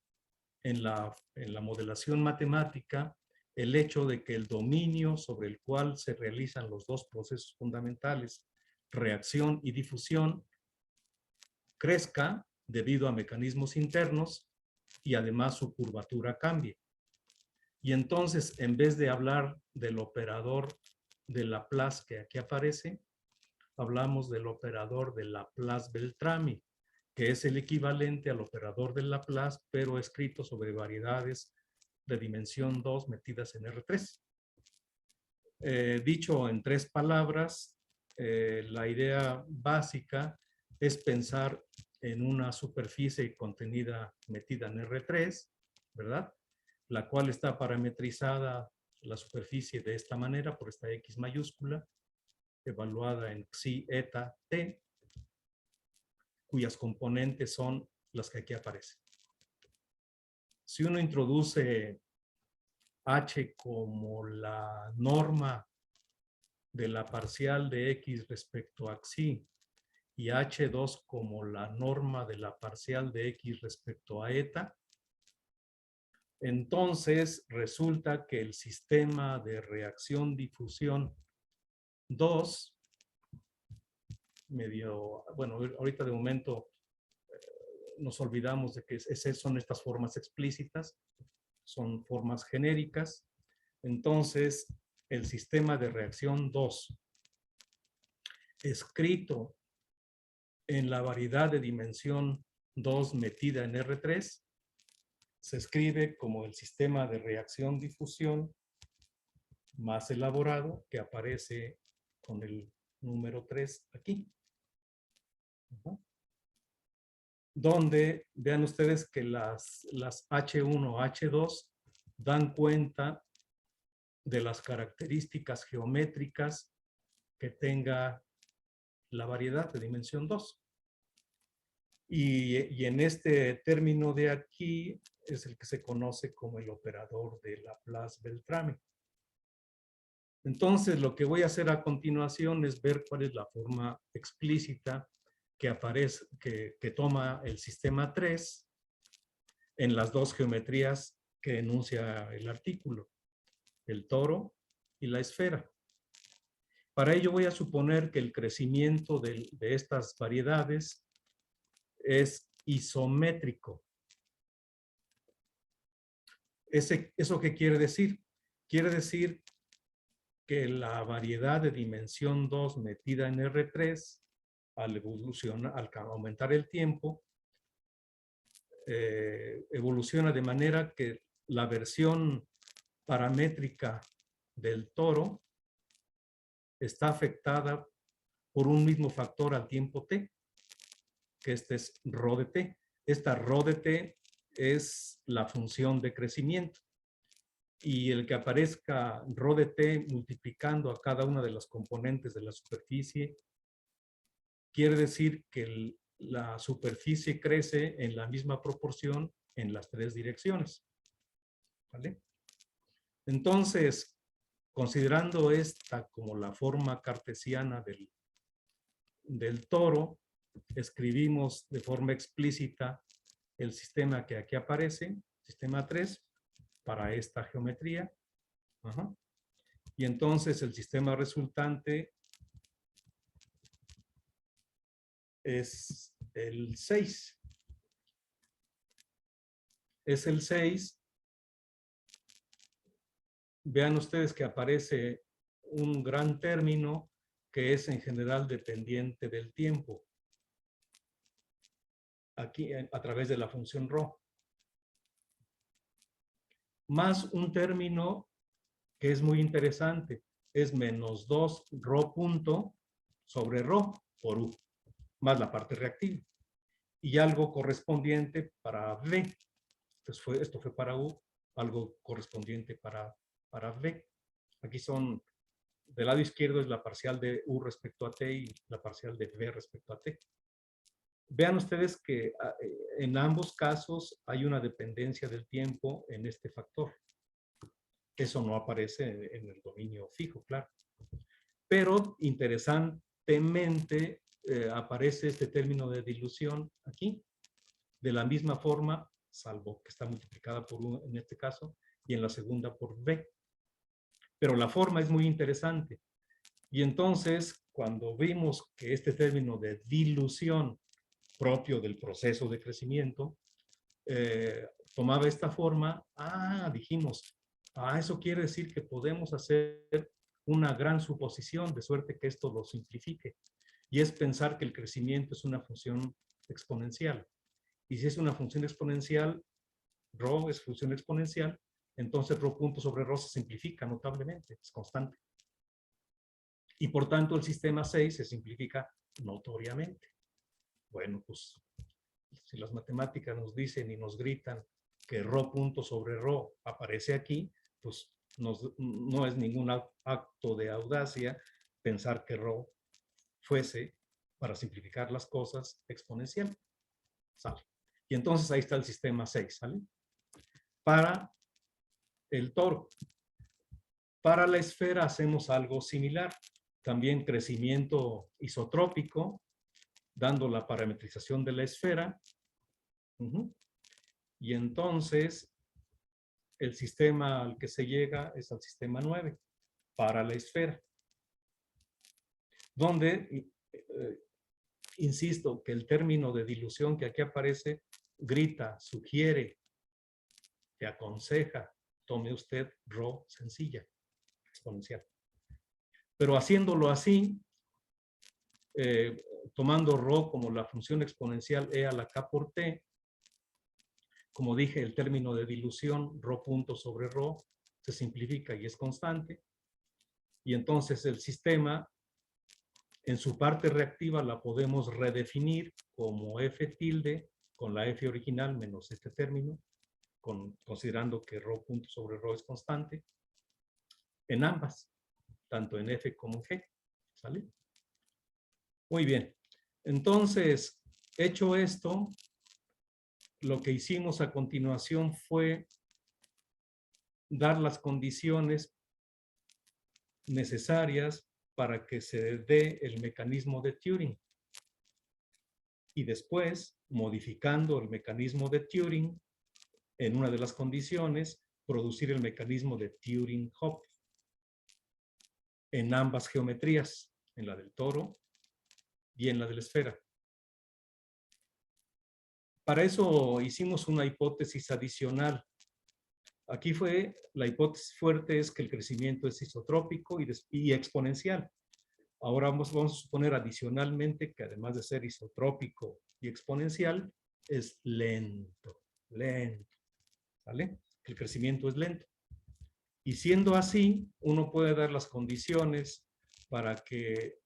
en la modelación matemática el hecho de que el dominio sobre el cual se realizan los dos procesos fundamentales, reacción y difusión, crezca debido a mecanismos internos y además su curvatura cambie. Y entonces, en vez de hablar del operador de Laplace que aquí aparece, hablamos del operador de Laplace-Beltrami, que es el equivalente al operador de Laplace, pero escrito sobre variedades de dimensión 2 metidas en R3. Dicho en 3 palabras, la idea básica es pensar en una superficie contenida, metida en R3, ¿verdad? La cual está parametrizada, la superficie, de esta manera, por esta X mayúscula, evaluada en psi, eta, t, cuyas componentes son las que aquí aparecen. Si uno introduce H como la norma de la parcial de X respecto a Xi y H2 como la norma de la parcial de X respecto a eta, entonces resulta que el sistema de reacción-difusión 2, bueno, ahorita de momento nos olvidamos de que son estas formas explícitas, son formas genéricas. Entonces, el sistema de reacción 2, escrito en la variedad de dimensión 2 metida en R3, se escribe como el sistema de reacción-difusión más elaborado que aparece con el número 3 aquí. Donde vean ustedes que las H1, H2 dan cuenta de las características geométricas que tenga la variedad de dimensión 2. Y en este término de aquí es el que se conoce como el operador de Laplace-Beltrame. Entonces, lo que voy a hacer a continuación es ver cuál es la forma explícita que aparece, que toma el sistema 3 en las dos geometrías que enuncia el artículo, el toro y la esfera. Para ello voy a suponer que el crecimiento de estas variedades es isométrico. ¿Eso qué quiere decir? Quiere decir que la variedad de dimensión 2 metida en R3, al aumentar el tiempo, evoluciona de manera que la versión paramétrica del toro está afectada por un mismo factor al tiempo t, que este es rho de t. Esta rho de t es la función de crecimiento. Y el que aparezca rho de t multiplicando a cada una de las componentes de la superficie, quiere decir que la superficie crece en la misma proporción en las tres direcciones. ¿Vale? Entonces, considerando esta como la forma cartesiana del toro, escribimos de forma explícita el sistema que aquí aparece, sistema 3, para esta geometría. Ajá. Y entonces el sistema resultante es el 6. Es el 6. Vean ustedes que aparece un gran término que es en general dependiente del tiempo. Aquí a través de la función rho. Más un término que es muy interesante. Es menos 2 rho punto sobre rho por U, más la parte reactiva. Y algo correspondiente para V. Entonces esto fue para U, algo correspondiente para V. Aquí son, del lado izquierdo es la parcial de U respecto a T y la parcial de V respecto a T. Vean ustedes que en ambos casos hay una dependencia del tiempo en este factor. Eso no aparece en el dominio fijo, claro. Pero interesantemente aparece este término de dilución aquí, de la misma forma, salvo que está multiplicada por 1 en este caso, y en la segunda por V. Pero la forma es muy interesante. Y entonces, cuando vimos que este término de dilución propio del proceso de crecimiento tomaba esta forma, dijimos, eso quiere decir que podemos hacer una gran suposición, de suerte que esto lo simplifique. Y es pensar que el crecimiento es una función exponencial. Y si es una función exponencial, rho es función exponencial, entonces rho punto sobre rho se simplifica notablemente, es constante. Y por tanto el sistema 6 se simplifica notoriamente. Bueno, pues si las matemáticas nos dicen y nos gritan que rho punto sobre rho aparece aquí, pues no es ningún acto de audacia pensar que rho fuese, para simplificar las cosas, exponencial. ¿Sale? Y entonces ahí está el sistema 6, ¿sale? Para el toro. Para la esfera hacemos algo similar. También crecimiento isotrópico, dando la parametrización de la esfera. Y entonces el sistema al que se llega es al sistema 9 para la esfera, donde insisto que el término de dilución que aquí aparece grita, sugiere, que aconseja, tome usted rho sencilla, exponencial. Pero haciéndolo así, tomando rho como la función exponencial e a la k por t, como dije, el término de dilución, rho punto sobre rho, se simplifica y es constante. Y entonces el sistema, en su parte reactiva, la podemos redefinir como f tilde con la f original menos este término, considerando que rho punto sobre rho es constante, en ambas, tanto en f como en g. ¿Sale? Muy bien. Entonces, Hecho esto, lo que hicimos a continuación fue dar las condiciones necesarias para que se dé el mecanismo de Turing. Y después, modificando el mecanismo de Turing, en una de las condiciones, producir el mecanismo de Turing-Hopf en ambas geometrías, en la del toro y en la de la esfera. Para eso hicimos una hipótesis adicional. Aquí la hipótesis fuerte es que el crecimiento es isotrópico y exponencial. Ahora vamos a suponer adicionalmente que además de ser isotrópico y exponencial, es lento, ¿vale? El crecimiento es lento. Y siendo así, uno puede dar las condiciones para que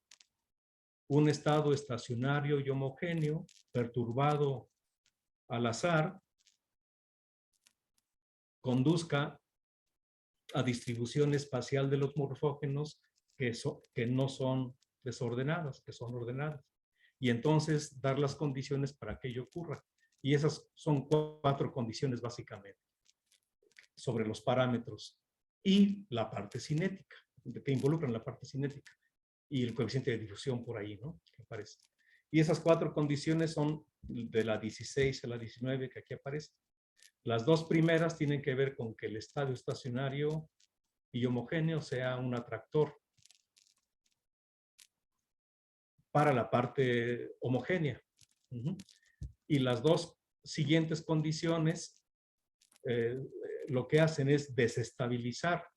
un estado estacionario y homogéneo, perturbado al azar, conduzca a distribución espacial de los morfógenos que no son desordenadas, que son ordenadas. Y entonces dar las condiciones para que ello ocurra. Y esas son 4 condiciones básicamente sobre los parámetros y la parte cinética, que involucran la parte cinética y el coeficiente de difusión por ahí, ¿no? Que aparece. Y esas 4 condiciones son de la 16 a la 19 que aquí aparece. Las 2 primeras tienen que ver con que el estadio estacionario y homogéneo sea un atractor para la parte homogénea. Y las 2 siguientes condiciones lo que hacen es desestabilizar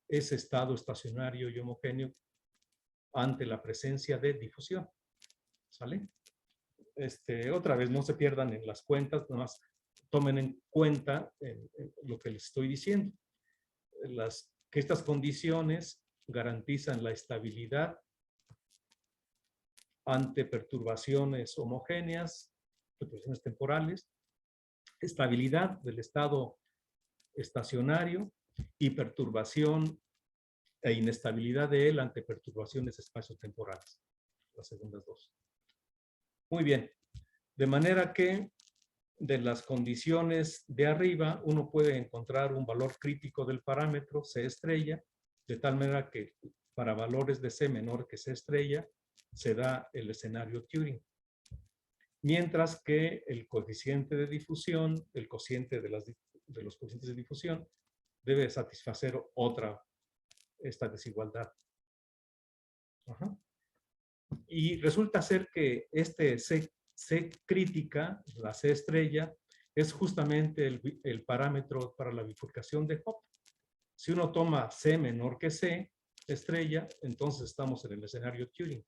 ese estado estacionario y homogéneo ante la presencia de difusión. ¿Sale? Otra vez, no se pierdan en las cuentas, nada más tomen en cuenta lo que les estoy diciendo. Que estas condiciones garantizan la estabilidad ante perturbaciones homogéneas, perturbaciones temporales, estabilidad del estado estacionario y perturbación e inestabilidad de él ante perturbaciones espaciotemporales. Las segundas 2. Muy bien. De manera que de las condiciones de arriba uno puede encontrar un valor crítico del parámetro C estrella, de tal manera que para valores de C menor que C estrella se da el escenario Turing. Mientras que el coeficiente de difusión, el cociente de los coeficientes de difusión, debe satisfacer esta desigualdad. Ajá. Y resulta ser que C crítica, la C estrella, es justamente el parámetro para la bifurcación de Hopf. Si uno toma C menor que C estrella, entonces estamos en el escenario Turing.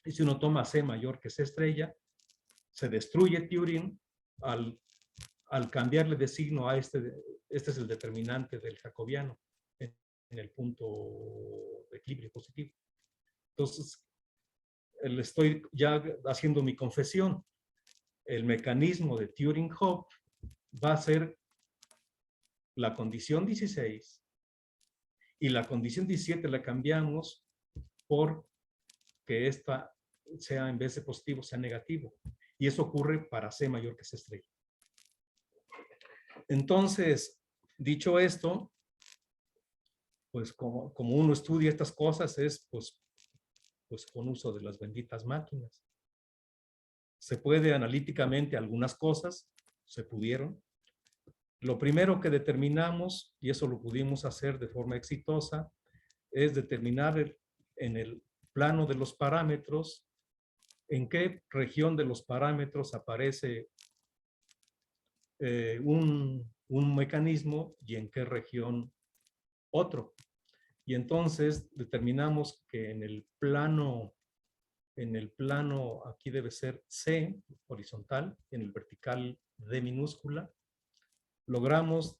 Y si uno toma C mayor que C estrella, se destruye Turing al cambiarle de signo a este es el determinante del jacobiano en el punto de equilibrio positivo. Entonces, le estoy ya haciendo mi confesión. El mecanismo de Turing-Hopf va a ser la condición 16 y la condición 17 la cambiamos por que esta sea, en vez de positivo, sea negativo. Y eso ocurre para C mayor que C estrella. Entonces, dicho esto, pues como uno estudia estas cosas es pues con uso de las benditas máquinas. Se puede analíticamente algunas cosas, se pudieron. Lo primero que determinamos, y eso lo pudimos hacer de forma exitosa, es determinar en el plano de los parámetros en qué región de los parámetros aparece un mecanismo y en qué región otro. Y entonces determinamos que en el plano aquí debe ser C horizontal, en el vertical D minúscula, logramos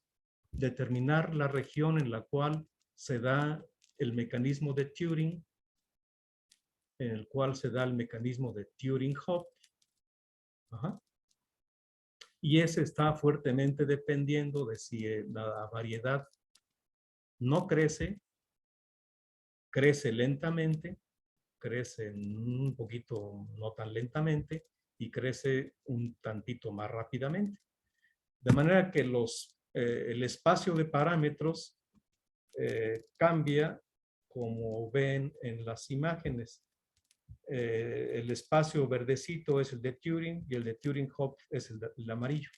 determinar la región en la cual se da el mecanismo de Turing, en el cual se da el mecanismo de Turing-Hopf. Y ese está fuertemente dependiendo de si la variedad no crece, crece lentamente crece un poquito, no tan lentamente, y crece un tantito más rápidamente. De manera que el espacio de parámetros cambia, como ven en las imágenes. El espacio verdecito es el de Turing y el de Turing-Hopf es el amarillo.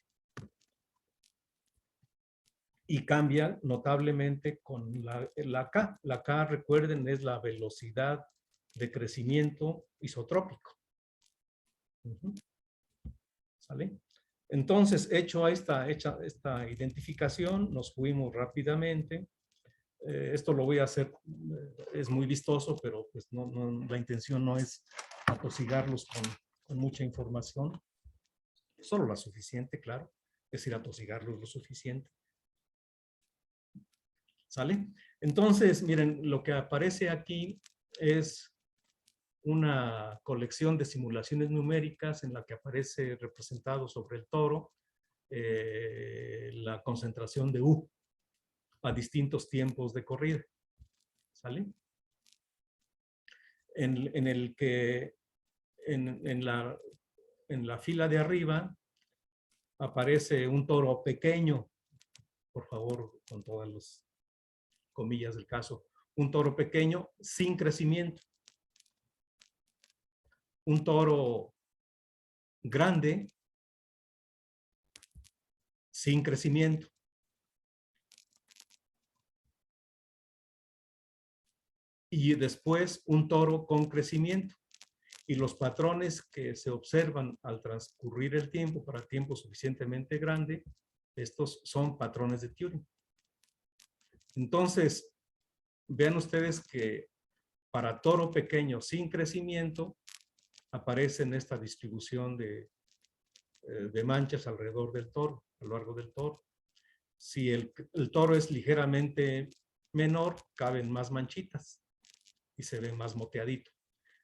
Y cambia notablemente con la K. La K, recuerden, es la velocidad de crecimiento isotrópico. ¿Sale? Entonces, hecha esta identificación, nos fuimos rápidamente. Esto lo voy a hacer, es muy vistoso, pero pues la intención no es atosigarlos con mucha información, solo la suficiente, claro, es ir a atosigarlos lo suficiente. ¿Sale? Entonces, miren, lo que aparece aquí es una colección de simulaciones numéricas en la que aparece representado sobre el toro la concentración de U a distintos tiempos de corrida. ¿Sale? En la fila de arriba aparece un toro pequeño, por favor, con todas las comillas del caso, un toro pequeño sin crecimiento. Un toro grande sin crecimiento. Y después un toro con crecimiento. Y los patrones que se observan al transcurrir el tiempo para tiempo suficientemente grande, estos son patrones de Turing. Entonces, vean ustedes que para toro pequeño sin crecimiento aparece en esta distribución de manchas alrededor del toro, a lo largo del toro. Si el toro es ligeramente menor, caben más manchitas y se ve más moteadito.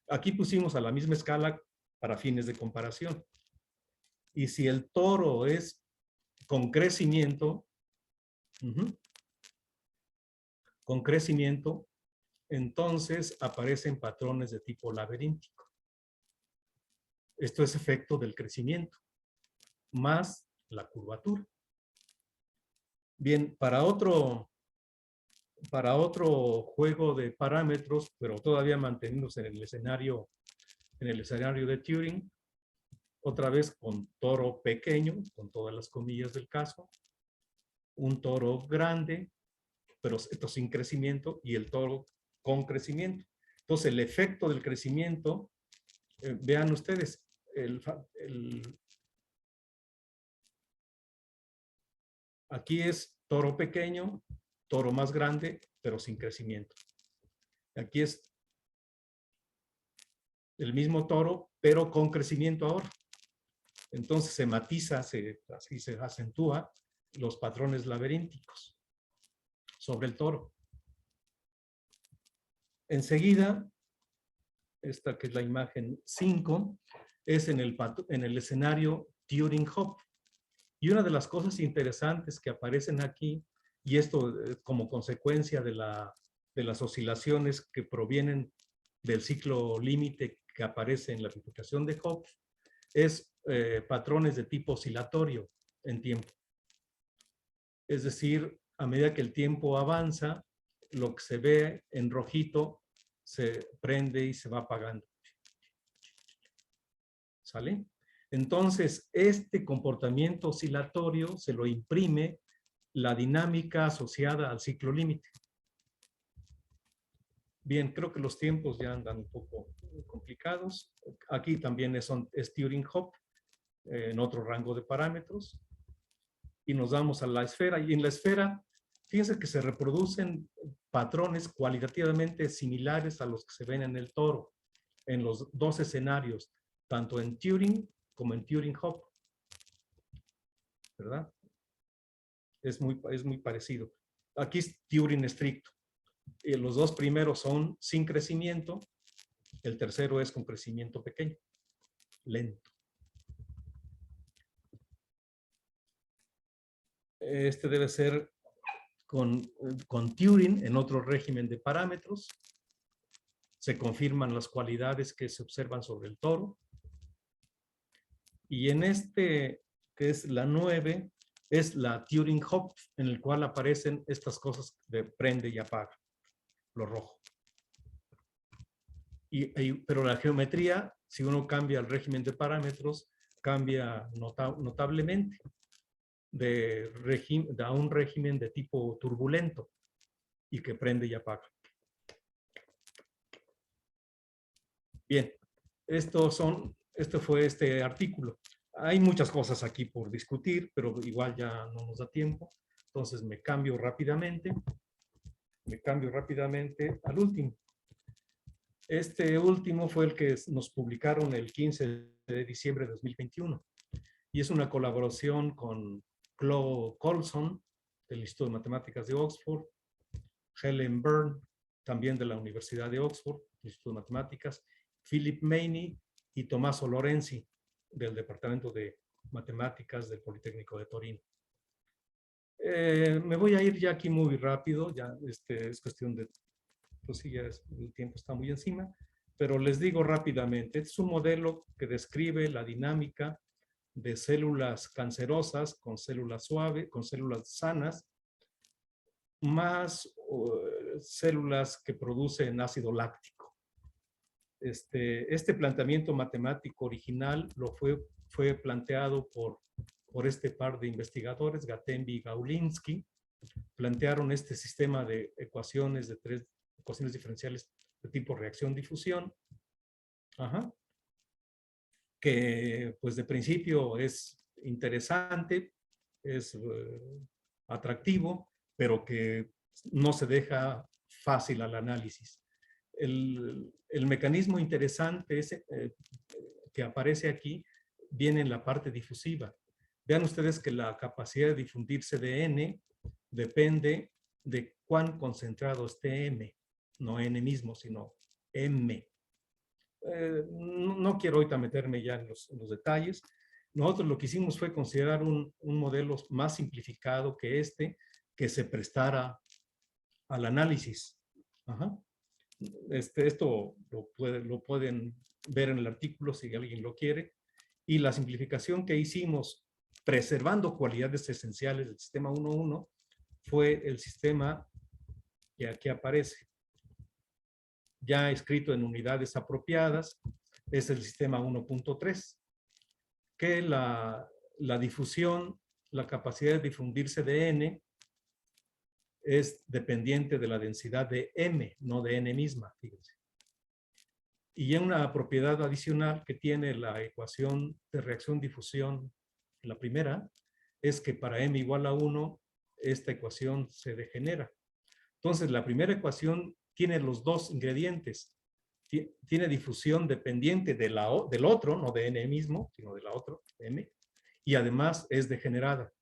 Aquí pusimos a la misma escala para fines de comparación. Y si el toro es con crecimiento, entonces aparecen patrones de tipo laberíntico. Esto es efecto del crecimiento, más la curvatura. Bien, para otro juego de parámetros, pero todavía manteniéndose en el escenario de Turing, otra vez con toro pequeño, con todas las comillas del caso, un toro grande, pero esto sin crecimiento, y el toro con crecimiento. Entonces, el efecto del crecimiento, vean ustedes, aquí es toro pequeño, toro más grande, pero sin crecimiento. Aquí es el mismo toro, pero con crecimiento ahora. Entonces se matiza, así se acentúa los patrones laberínticos sobre el toro. Enseguida, esta que es la imagen 5, es en el escenario Turing-Hopf. Y una de las cosas interesantes que aparecen aquí, y esto como consecuencia de las oscilaciones que provienen del ciclo límite que aparece en la aplicación de Hopf, es patrones de tipo oscilatorio en tiempo. Es decir, a medida que el tiempo avanza, lo que se ve en rojito se prende y se va apagando. ¿Sale? Entonces, este comportamiento oscilatorio se lo imprime la dinámica asociada al ciclo límite. Bien, creo que los tiempos ya andan un poco complicados. Aquí también es Turing-Hopf en otro rango de parámetros. Y nos vamos a la esfera. Y en la esfera, fíjense que se reproducen patrones cualitativamente similares a los que se ven en el toro, en los dos escenarios, tanto en Turing como en Turing-Hopf. ¿Verdad? Es muy parecido. Aquí es Turing estricto. Los dos primeros son sin crecimiento, el tercero es con crecimiento pequeño, lento. Este debe ser con Turing en otro régimen de parámetros. se confirman las cualidades que se observan sobre el toro. Y en este, que es la 9, es la Turing Hop, en el cual aparecen estas cosas de prende y apaga, lo rojo. Pero la geometría, si uno cambia el régimen de parámetros, cambia notablemente a un régimen de tipo turbulento y que prende y apaga. Bien, este fue este artículo. Hay muchas cosas aquí por discutir, pero igual ya no nos da tiempo. Entonces me cambio rápidamente al último. Este último fue el que nos publicaron el 15 de diciembre de 2021. Y es una colaboración con Claude Colson, del Instituto de Matemáticas de Oxford, Helen Byrne, también de la Universidad de Oxford, del Instituto de Matemáticas, Philip Maney y Tommaso Lorenzi, del Departamento de Matemáticas del Politécnico de Torino. Me voy a ir ya aquí muy rápido, ya es cuestión de, pues sí, ya el tiempo está muy encima, pero les digo rápidamente, es un modelo que describe la dinámica de células cancerosas con células suaves, con células sanas, más células que producen ácido láctico. Este planteamiento matemático original fue planteado por este par de investigadores, Gatembi y Gaulinsky. Plantearon este sistema de ecuaciones de 3 ecuaciones diferenciales de tipo reacción-difusión, que pues de principio es interesante, es atractivo, pero que no se deja fácil al análisis. El mecanismo interesante que aparece aquí viene en la parte difusiva. Vean ustedes que la capacidad de difundirse de N depende de cuán concentrado esté M, no N mismo, sino M. No quiero ahorita meterme ya en los detalles. Nosotros lo que hicimos fue considerar un modelo más simplificado que que se prestara al análisis. Esto lo pueden ver en el artículo si alguien lo quiere. Y la simplificación que hicimos, preservando cualidades esenciales del sistema 1.1, fue el sistema que aquí aparece. Ya escrito en unidades apropiadas, es el sistema 1.3, que la difusión, la capacidad de difundirse de N, es dependiente de la densidad de M, no de N misma, fíjense. Y una propiedad adicional que tiene la ecuación de reacción-difusión, la primera, es que para M igual a 1, esta ecuación se degenera. Entonces, la primera ecuación tiene los dos ingredientes. Tiene difusión dependiente del otro, no de N mismo, sino de la otra, M, y además es degenerada.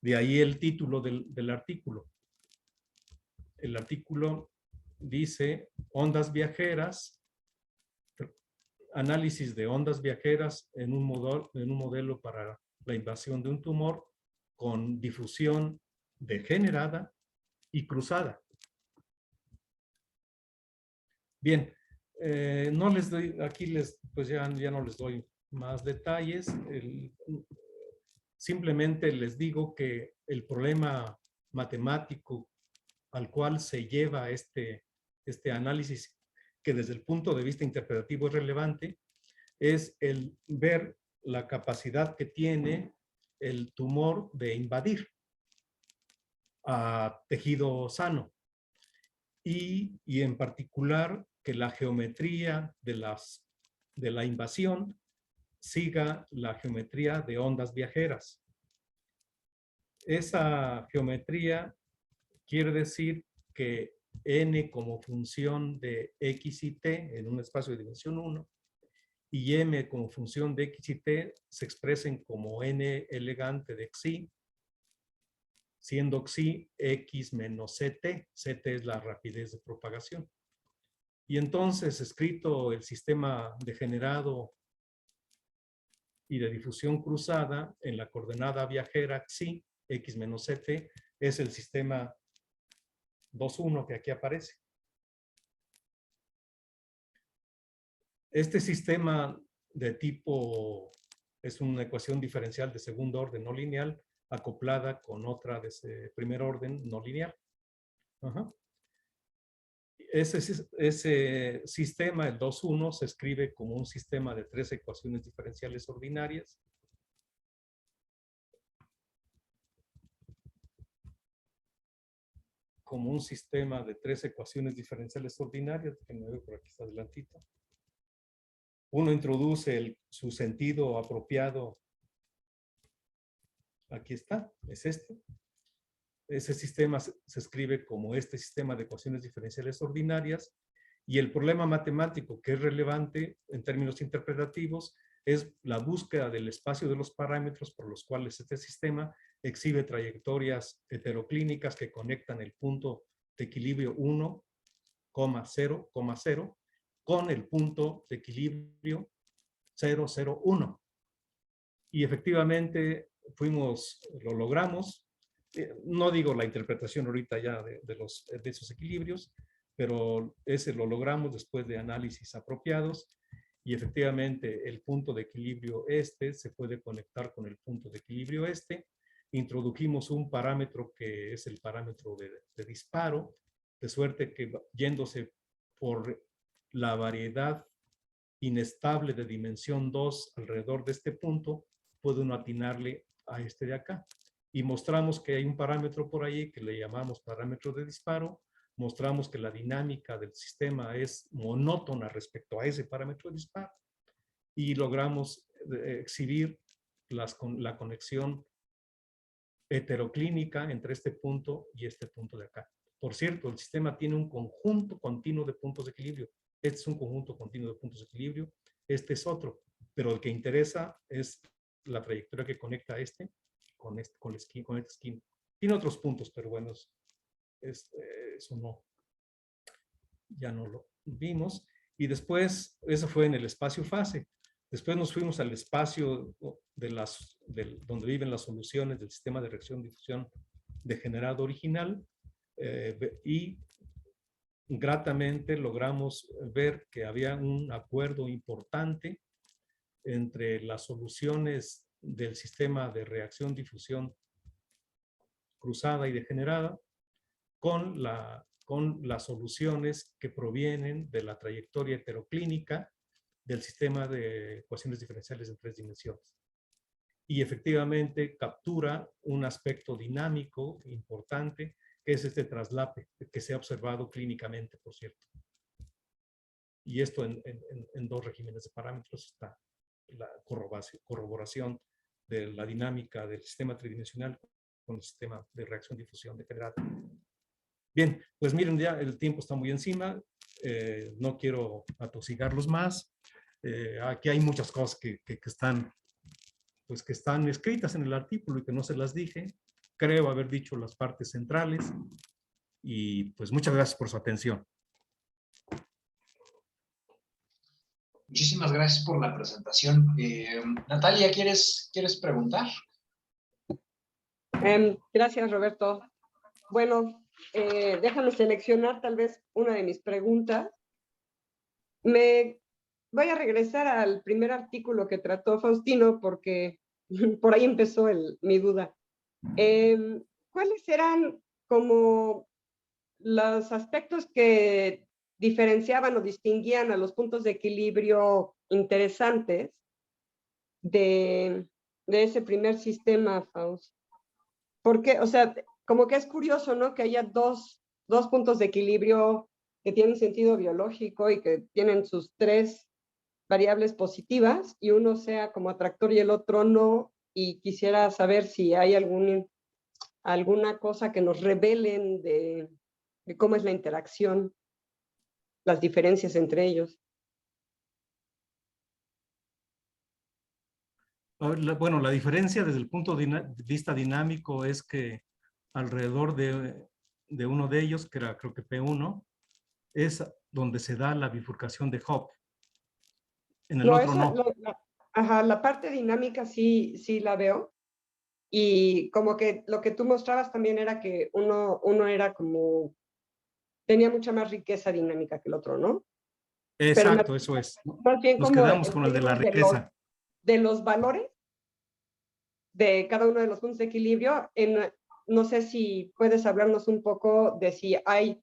De ahí el título del artículo. El artículo dice ondas viajeras, análisis de ondas viajeras en un modelo para la invasión de un tumor con difusión degenerada y cruzada. Bien, no les doy, aquí pues ya no les doy más detalles. Simplemente les digo que el problema matemático al cual se lleva este análisis, que desde el punto de vista interpretativo es relevante, es el ver la capacidad que tiene el tumor de invadir a tejido sano. Y en particular que la geometría de la invasión siga la geometría de ondas viajeras. Esa geometría quiere decir que N como función de X y T en un espacio de dimensión 1 y M como función de X y T se expresen como N elegante de Xi, siendo Xi X menos CT. CT es la rapidez de propagación. Y entonces, escrito el sistema degenerado y de difusión cruzada en la coordenada viajera Xi, X menos CT, es el sistema 2.1 que aquí aparece. Este sistema de tipo es una ecuación diferencial de segundo orden no lineal acoplada con otra de primer orden no lineal. Ajá. Ese sistema, el 2,1, se escribe como un sistema de 3 ecuaciones diferenciales ordinarias. Como un sistema de 3 ecuaciones diferenciales ordinarias. Déjenme ver por aquí, está adelantito. Uno introduce su sentido apropiado. Aquí está, es este. Ese sistema se escribe como este sistema de ecuaciones diferenciales ordinarias, y el problema matemático que es relevante en términos interpretativos es la búsqueda del espacio de los parámetros por los cuales este sistema exhibe trayectorias heteroclínicas que conectan el punto de equilibrio 1, 0, 0 con el punto de equilibrio 0, 0, 1. Y efectivamente lo logramos. No digo la interpretación ahorita ya de esos equilibrios, pero ese lo logramos después de análisis apropiados, y efectivamente el punto de equilibrio este se puede conectar con el punto de equilibrio este. Introdujimos un parámetro que es el parámetro de disparo, de suerte que yéndose por la variedad inestable de dimensión 2 alrededor de este punto, puede uno atinarle a este de acá. Y mostramos que hay un parámetro por ahí que le llamamos parámetro de disparo. Mostramos que la dinámica del sistema es monótona respecto a ese parámetro de disparo. Y logramos exhibir la conexión heteroclínica entre este punto y este punto de acá. Por cierto, el sistema tiene un conjunto continuo de puntos de equilibrio. Este es un conjunto continuo de puntos de equilibrio. Este es otro. Pero el que interesa es la trayectoria que conecta este con este esquina. Tiene otros puntos, pero bueno, eso no, ya no lo vimos. Y después, eso fue en el espacio-fase. Después nos fuimos al espacio donde viven las soluciones del sistema de reacción-difusión degenerado original, y gratamente logramos ver que había un acuerdo importante entre las soluciones del sistema de reacción-difusión cruzada y degenerada con las soluciones que provienen de la trayectoria heteroclínica del sistema de ecuaciones diferenciales en 3 dimensiones. Y efectivamente captura un aspecto dinámico importante, que es este traslape, que se ha observado clínicamente, por cierto. Y esto en 2 regímenes de parámetros está la corroboración de la dinámica del sistema tridimensional con el sistema de reacción-difusión degenerada. Bien, pues miren, ya el tiempo está muy encima. No quiero atosigarlos más. Aquí hay muchas cosas que están escritas en el artículo y que no se las dije. Creo haber dicho las partes centrales. Y pues muchas gracias por su atención. Muchísimas gracias por la presentación. Natalia, ¿quieres preguntar? Gracias, Roberto. Bueno, déjame seleccionar tal vez una de mis preguntas. Me voy a regresar al primer artículo que trató Faustino porque por ahí empezó mi duda. ¿Cuáles eran como los aspectos que diferenciaban o distinguían a los puntos de equilibrio interesantes de ese primer sistema, Faust? Porque, o sea, como que es curioso, ¿no? Que haya dos puntos de equilibrio que tienen sentido biológico y que tienen sus 3 variables positivas, y uno sea como atractor y el otro no, y quisiera saber si hay alguna cosa que nos revelen de cómo es la interacción, las diferencias entre ellos. Bueno, la diferencia desde el punto de vista dinámico es que alrededor de uno de ellos, que era creo que P1, es donde se da la bifurcación de Hopf. En el otro no. La parte dinámica sí la veo. Y como que lo que tú mostrabas también era que uno era como, tenía mucha más riqueza dinámica que el otro, ¿no? pero Exacto, eso es. más bien Nos como quedamos con el de la riqueza. de los valores de cada uno de los puntos de equilibrio. No sé si puedes hablarnos un poco de si el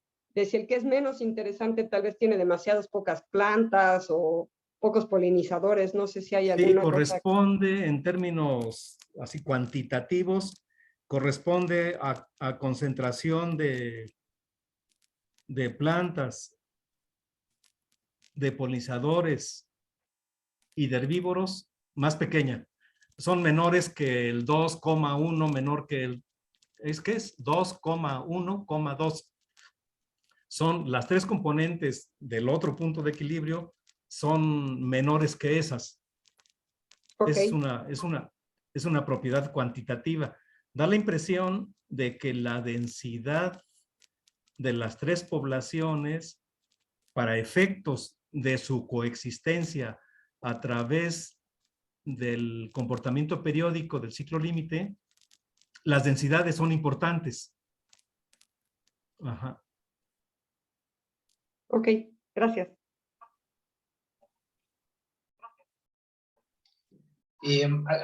que es menos interesante tal vez tiene demasiadas pocas plantas o pocos polinizadores. No sé si hay Sí, alguna cosa. corresponde en términos así cuantitativos, corresponde a concentración de plantas, de polinizadores y de herbívoros más pequeña. Son menores que el 2,1, menor que el, es 2,1,2. Son las tres componentes del otro punto de equilibrio, son menores que esas. Ok, Es una propiedad cuantitativa. Da la impresión de que la densidad de las tres poblaciones, para efectos de su coexistencia a través del comportamiento periódico del ciclo límite, las densidades son importantes. Ajá. ok, gracias.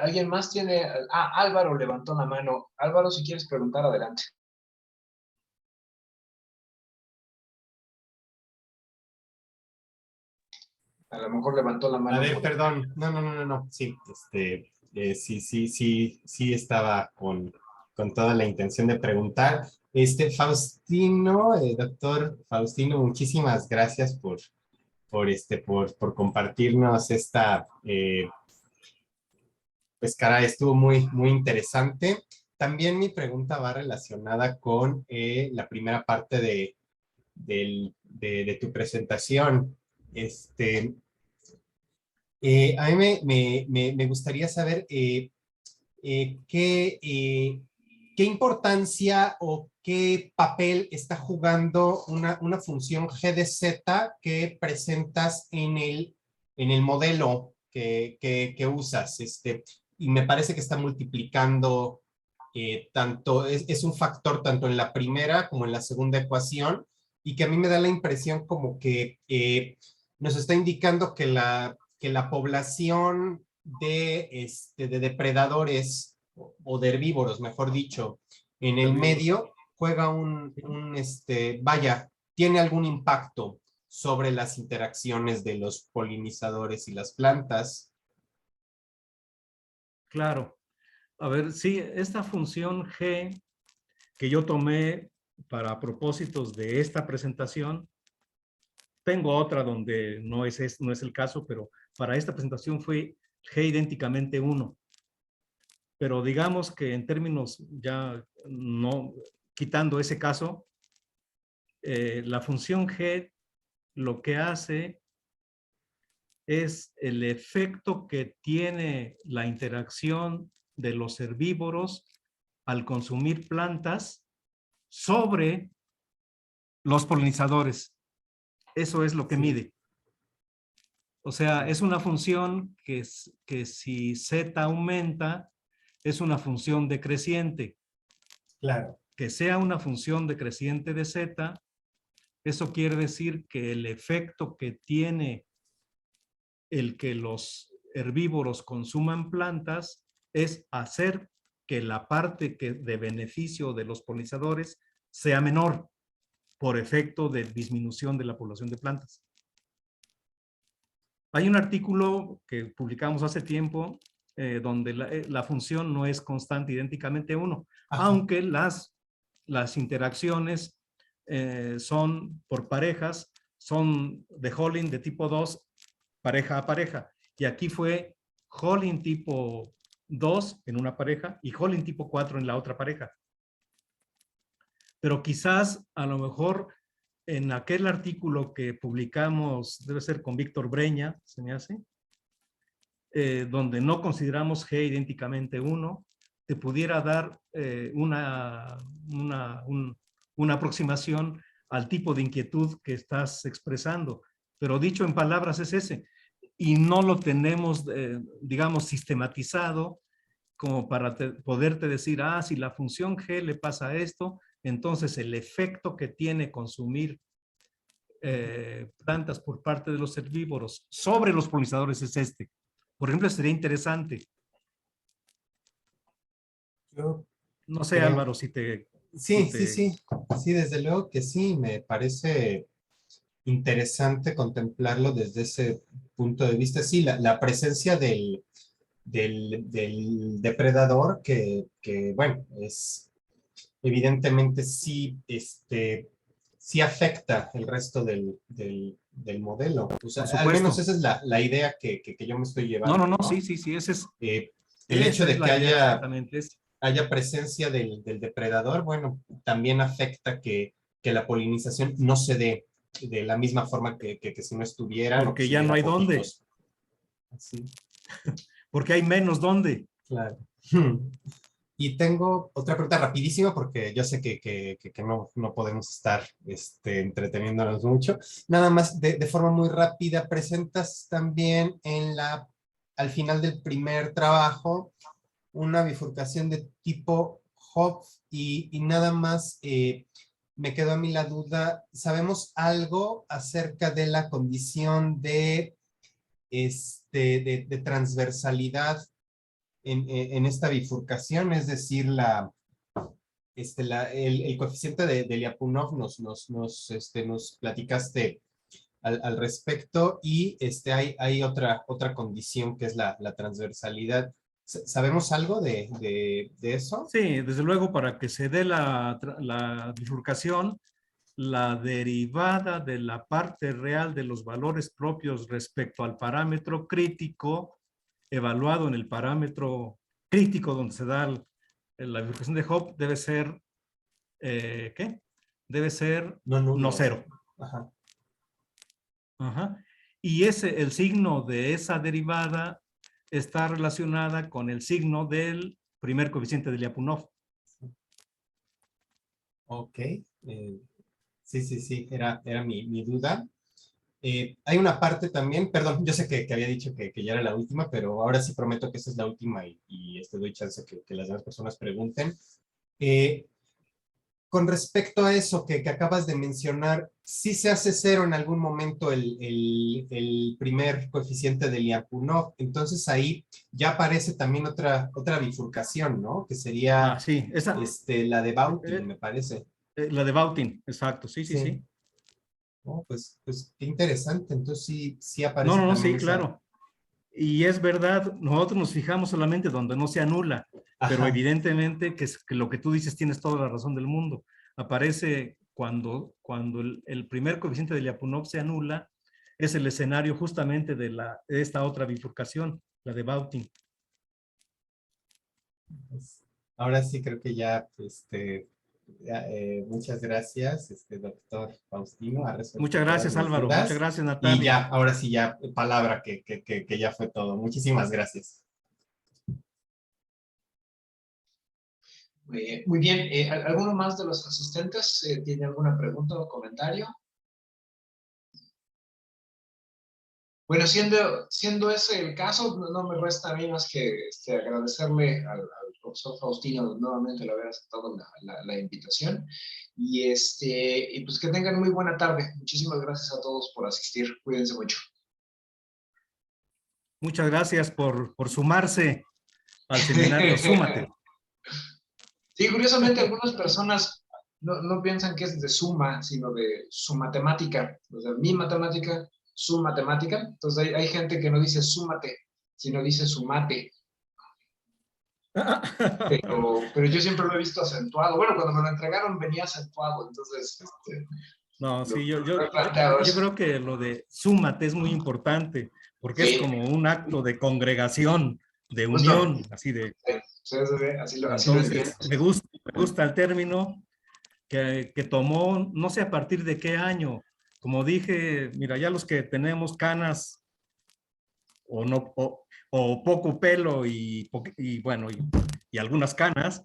¿Alguien más tiene? Álvaro levantó la mano. Álvaro, si quieres preguntar, adelante. A lo mejor levantó la mano. A ver, perdón. No. Sí, sí estaba con toda la intención de preguntar. Faustino, doctor Faustino, muchísimas gracias por compartirnos esta, pues caray, estuvo muy interesante. También mi pregunta va relacionada con la primera parte de tu presentación. A mí me gustaría saber qué importancia o qué papel está jugando una función G de Z que presentas en el modelo que usas. Y me parece que está multiplicando tanto, es un factor tanto en la primera como en la segunda ecuación, y que a mí me da la impresión como que nos está indicando que la población de depredadores o de herbívoros, mejor dicho, en el medio juega tiene algún impacto sobre las interacciones de los polinizadores y las plantas. Claro. A ver, sí, esta función G que yo tomé para propósitos de esta presentación, tengo otra donde no es el caso, pero para esta presentación fue G idénticamente 1. Pero digamos que en términos ya no, quitando ese caso, la función G lo que hace es el efecto que tiene la interacción de los herbívoros al consumir plantas sobre los polinizadores. Eso es lo que mide. O sea, es una función que si Z aumenta, es una función decreciente. Claro. Que sea una función decreciente de Z, eso quiere decir que el efecto que tiene el que los herbívoros consuman plantas es hacer que la parte de beneficio de los polinizadores sea menor por efecto de disminución de la población de plantas. Hay un artículo que publicamos hace tiempo donde la función no es constante idénticamente 1, aunque las interacciones son por parejas, son de Holding de tipo 2, pareja a pareja. Y aquí fue Holding tipo 2 en una pareja y Holding tipo 4 en la otra pareja. Pero quizás a lo mejor en aquel artículo que publicamos, debe ser con Víctor Breña, se me hace, donde no consideramos G idénticamente 1, te pudiera dar una aproximación al tipo de inquietud que estás expresando. Pero dicho en palabras es ese. Y no lo tenemos, digamos, sistematizado como para poderte decir, si la función G le pasa esto, entonces el efecto que tiene consumir plantas por parte de los herbívoros sobre los polinizadores es este. Por ejemplo, sería interesante. Yo No sé, creo- Álvaro, si te... Sí, sí, desde luego que sí, me parece interesante contemplarlo desde ese punto de vista. Sí, la presencia del depredador bueno, es evidentemente sí, sí afecta el resto del modelo. O sea, Por al menos supuesto. esa es la idea que yo me estoy No, llevando, no, no, ¿no? sí, sí, sí, El hecho esa es de que la idea exactamente. haya presencia del depredador, bueno, también afecta que la polinización no se dé de la misma forma que si no estuvieran o que Porque si ya no hubiera hay dónde, poquitos. Así, porque hay menos dónde. claro. Y tengo otra pregunta rapidísima porque yo sé que no podemos estar entreteniéndonos mucho. Nada más de forma muy rápida, presentas también al final del primer trabajo una bifurcación de tipo Hopf y nada más me quedó a mí la duda, ¿sabemos algo acerca de la condición de transversalidad en esta bifurcación? Es decir, el coeficiente de Lyapunov nos platicaste al respecto y hay otra condición que es la transversalidad. ¿Sabemos algo de eso? Sí, desde luego, para que se dé la bifurcación, la derivada de la parte real de los valores propios respecto al parámetro crítico, evaluado en el parámetro crítico donde se da la bifurcación de Hopf, debe ser, ¿qué? Debe ser No no nulo. cero. Ajá. Ajá. Y el signo de esa derivada está relacionada con el signo del primer coeficiente de Lyapunov. Ok. Sí, era mi duda. Hay una parte también, perdón, yo sé que había dicho que ya era la última, pero ahora sí prometo que esta es la última y doy chance que las demás personas pregunten. Eh, con respecto a eso que acabas de mencionar, ¿sí se hace cero en algún momento el primer coeficiente de Lyapunov? Entonces ahí ya aparece también otra bifurcación, ¿no? Que sería Sí, esa, la de Bautin, eh, me parece. la de Bautin, exacto, sí, sí, Sí. sí. Oh, pues qué interesante. Entonces sí No, aparece no, no, también sí, esa. claro. Y es verdad, nosotros nos fijamos solamente donde no se anula, pero Ajá. evidentemente que lo que tú dices tienes toda la razón del mundo. Aparece cuando el primer coeficiente de Lyapunov se anula, es el escenario justamente de esta otra bifurcación, la de Bautin. Pues, ahora sí creo que ya, muchas gracias, doctor Faustino, ha resuelto Muchas todas gracias, mis Álvaro. Muchas dudas. gracias, Y Natalia. ya, ahora sí ya, palabra que ya fue todo. Muchísimas gracias. Muy bien, ¿alguno más de los asistentes tiene alguna pregunta o comentario? Bueno, siendo ese el caso, no me resta a mí más que agradecerle al profesor Faustino nuevamente el haber aceptado la invitación y pues que tengan muy buena tarde. Muchísimas gracias a todos por asistir. Cuídense mucho. Muchas gracias por sumarse al seminario. Súmate. Sí, curiosamente algunas personas no piensan que es de suma, sino de su matemática. O sea, mi matemática, su matemática. Entonces hay gente que no dice súmate, sino dice sumate. Pero yo siempre lo he visto acentuado. Bueno, cuando me lo entregaron venía acentuado, entonces No, sí, yo, lo yo, he planteado yo eso. creo que lo de súmate es muy importante, porque es Sí, como un acto de congregación, de justo. unión, así de. Sí, así lo entiendo. Entonces, me gusta el término que tomó, no sé a partir de qué año. Como dije, mira, ya los que tenemos canas o no o poco pelo y bueno, y algunas canas.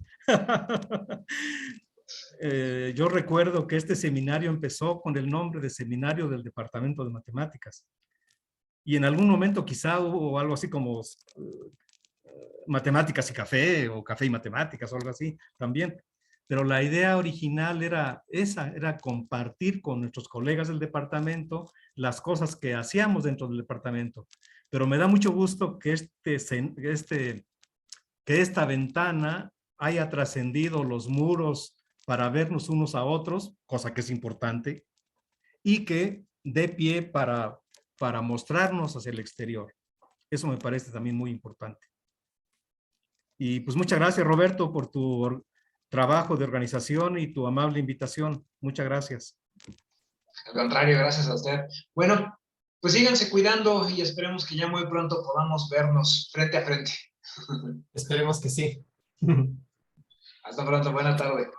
Yo recuerdo que este seminario empezó con el nombre de Seminario del Departamento de Matemáticas. Y en algún momento quizá hubo algo así como Matemáticas y Café, o Café y Matemáticas, o algo así también. pero la idea original era esa, era compartir con nuestros colegas del departamento las cosas que hacíamos dentro del departamento. Pero me da mucho gusto que que esta ventana haya trascendido los muros para vernos unos a otros, cosa que es importante, y que dé pie para mostrarnos hacia el exterior. Eso me parece también muy importante. Y pues muchas gracias, Roberto, por tu trabajo de organización y tu amable invitación. Muchas gracias. Al contrario, gracias a usted. Bueno, pues síganse cuidando y esperemos que ya muy pronto podamos vernos frente a frente. Esperemos que sí. Hasta pronto, buena tarde.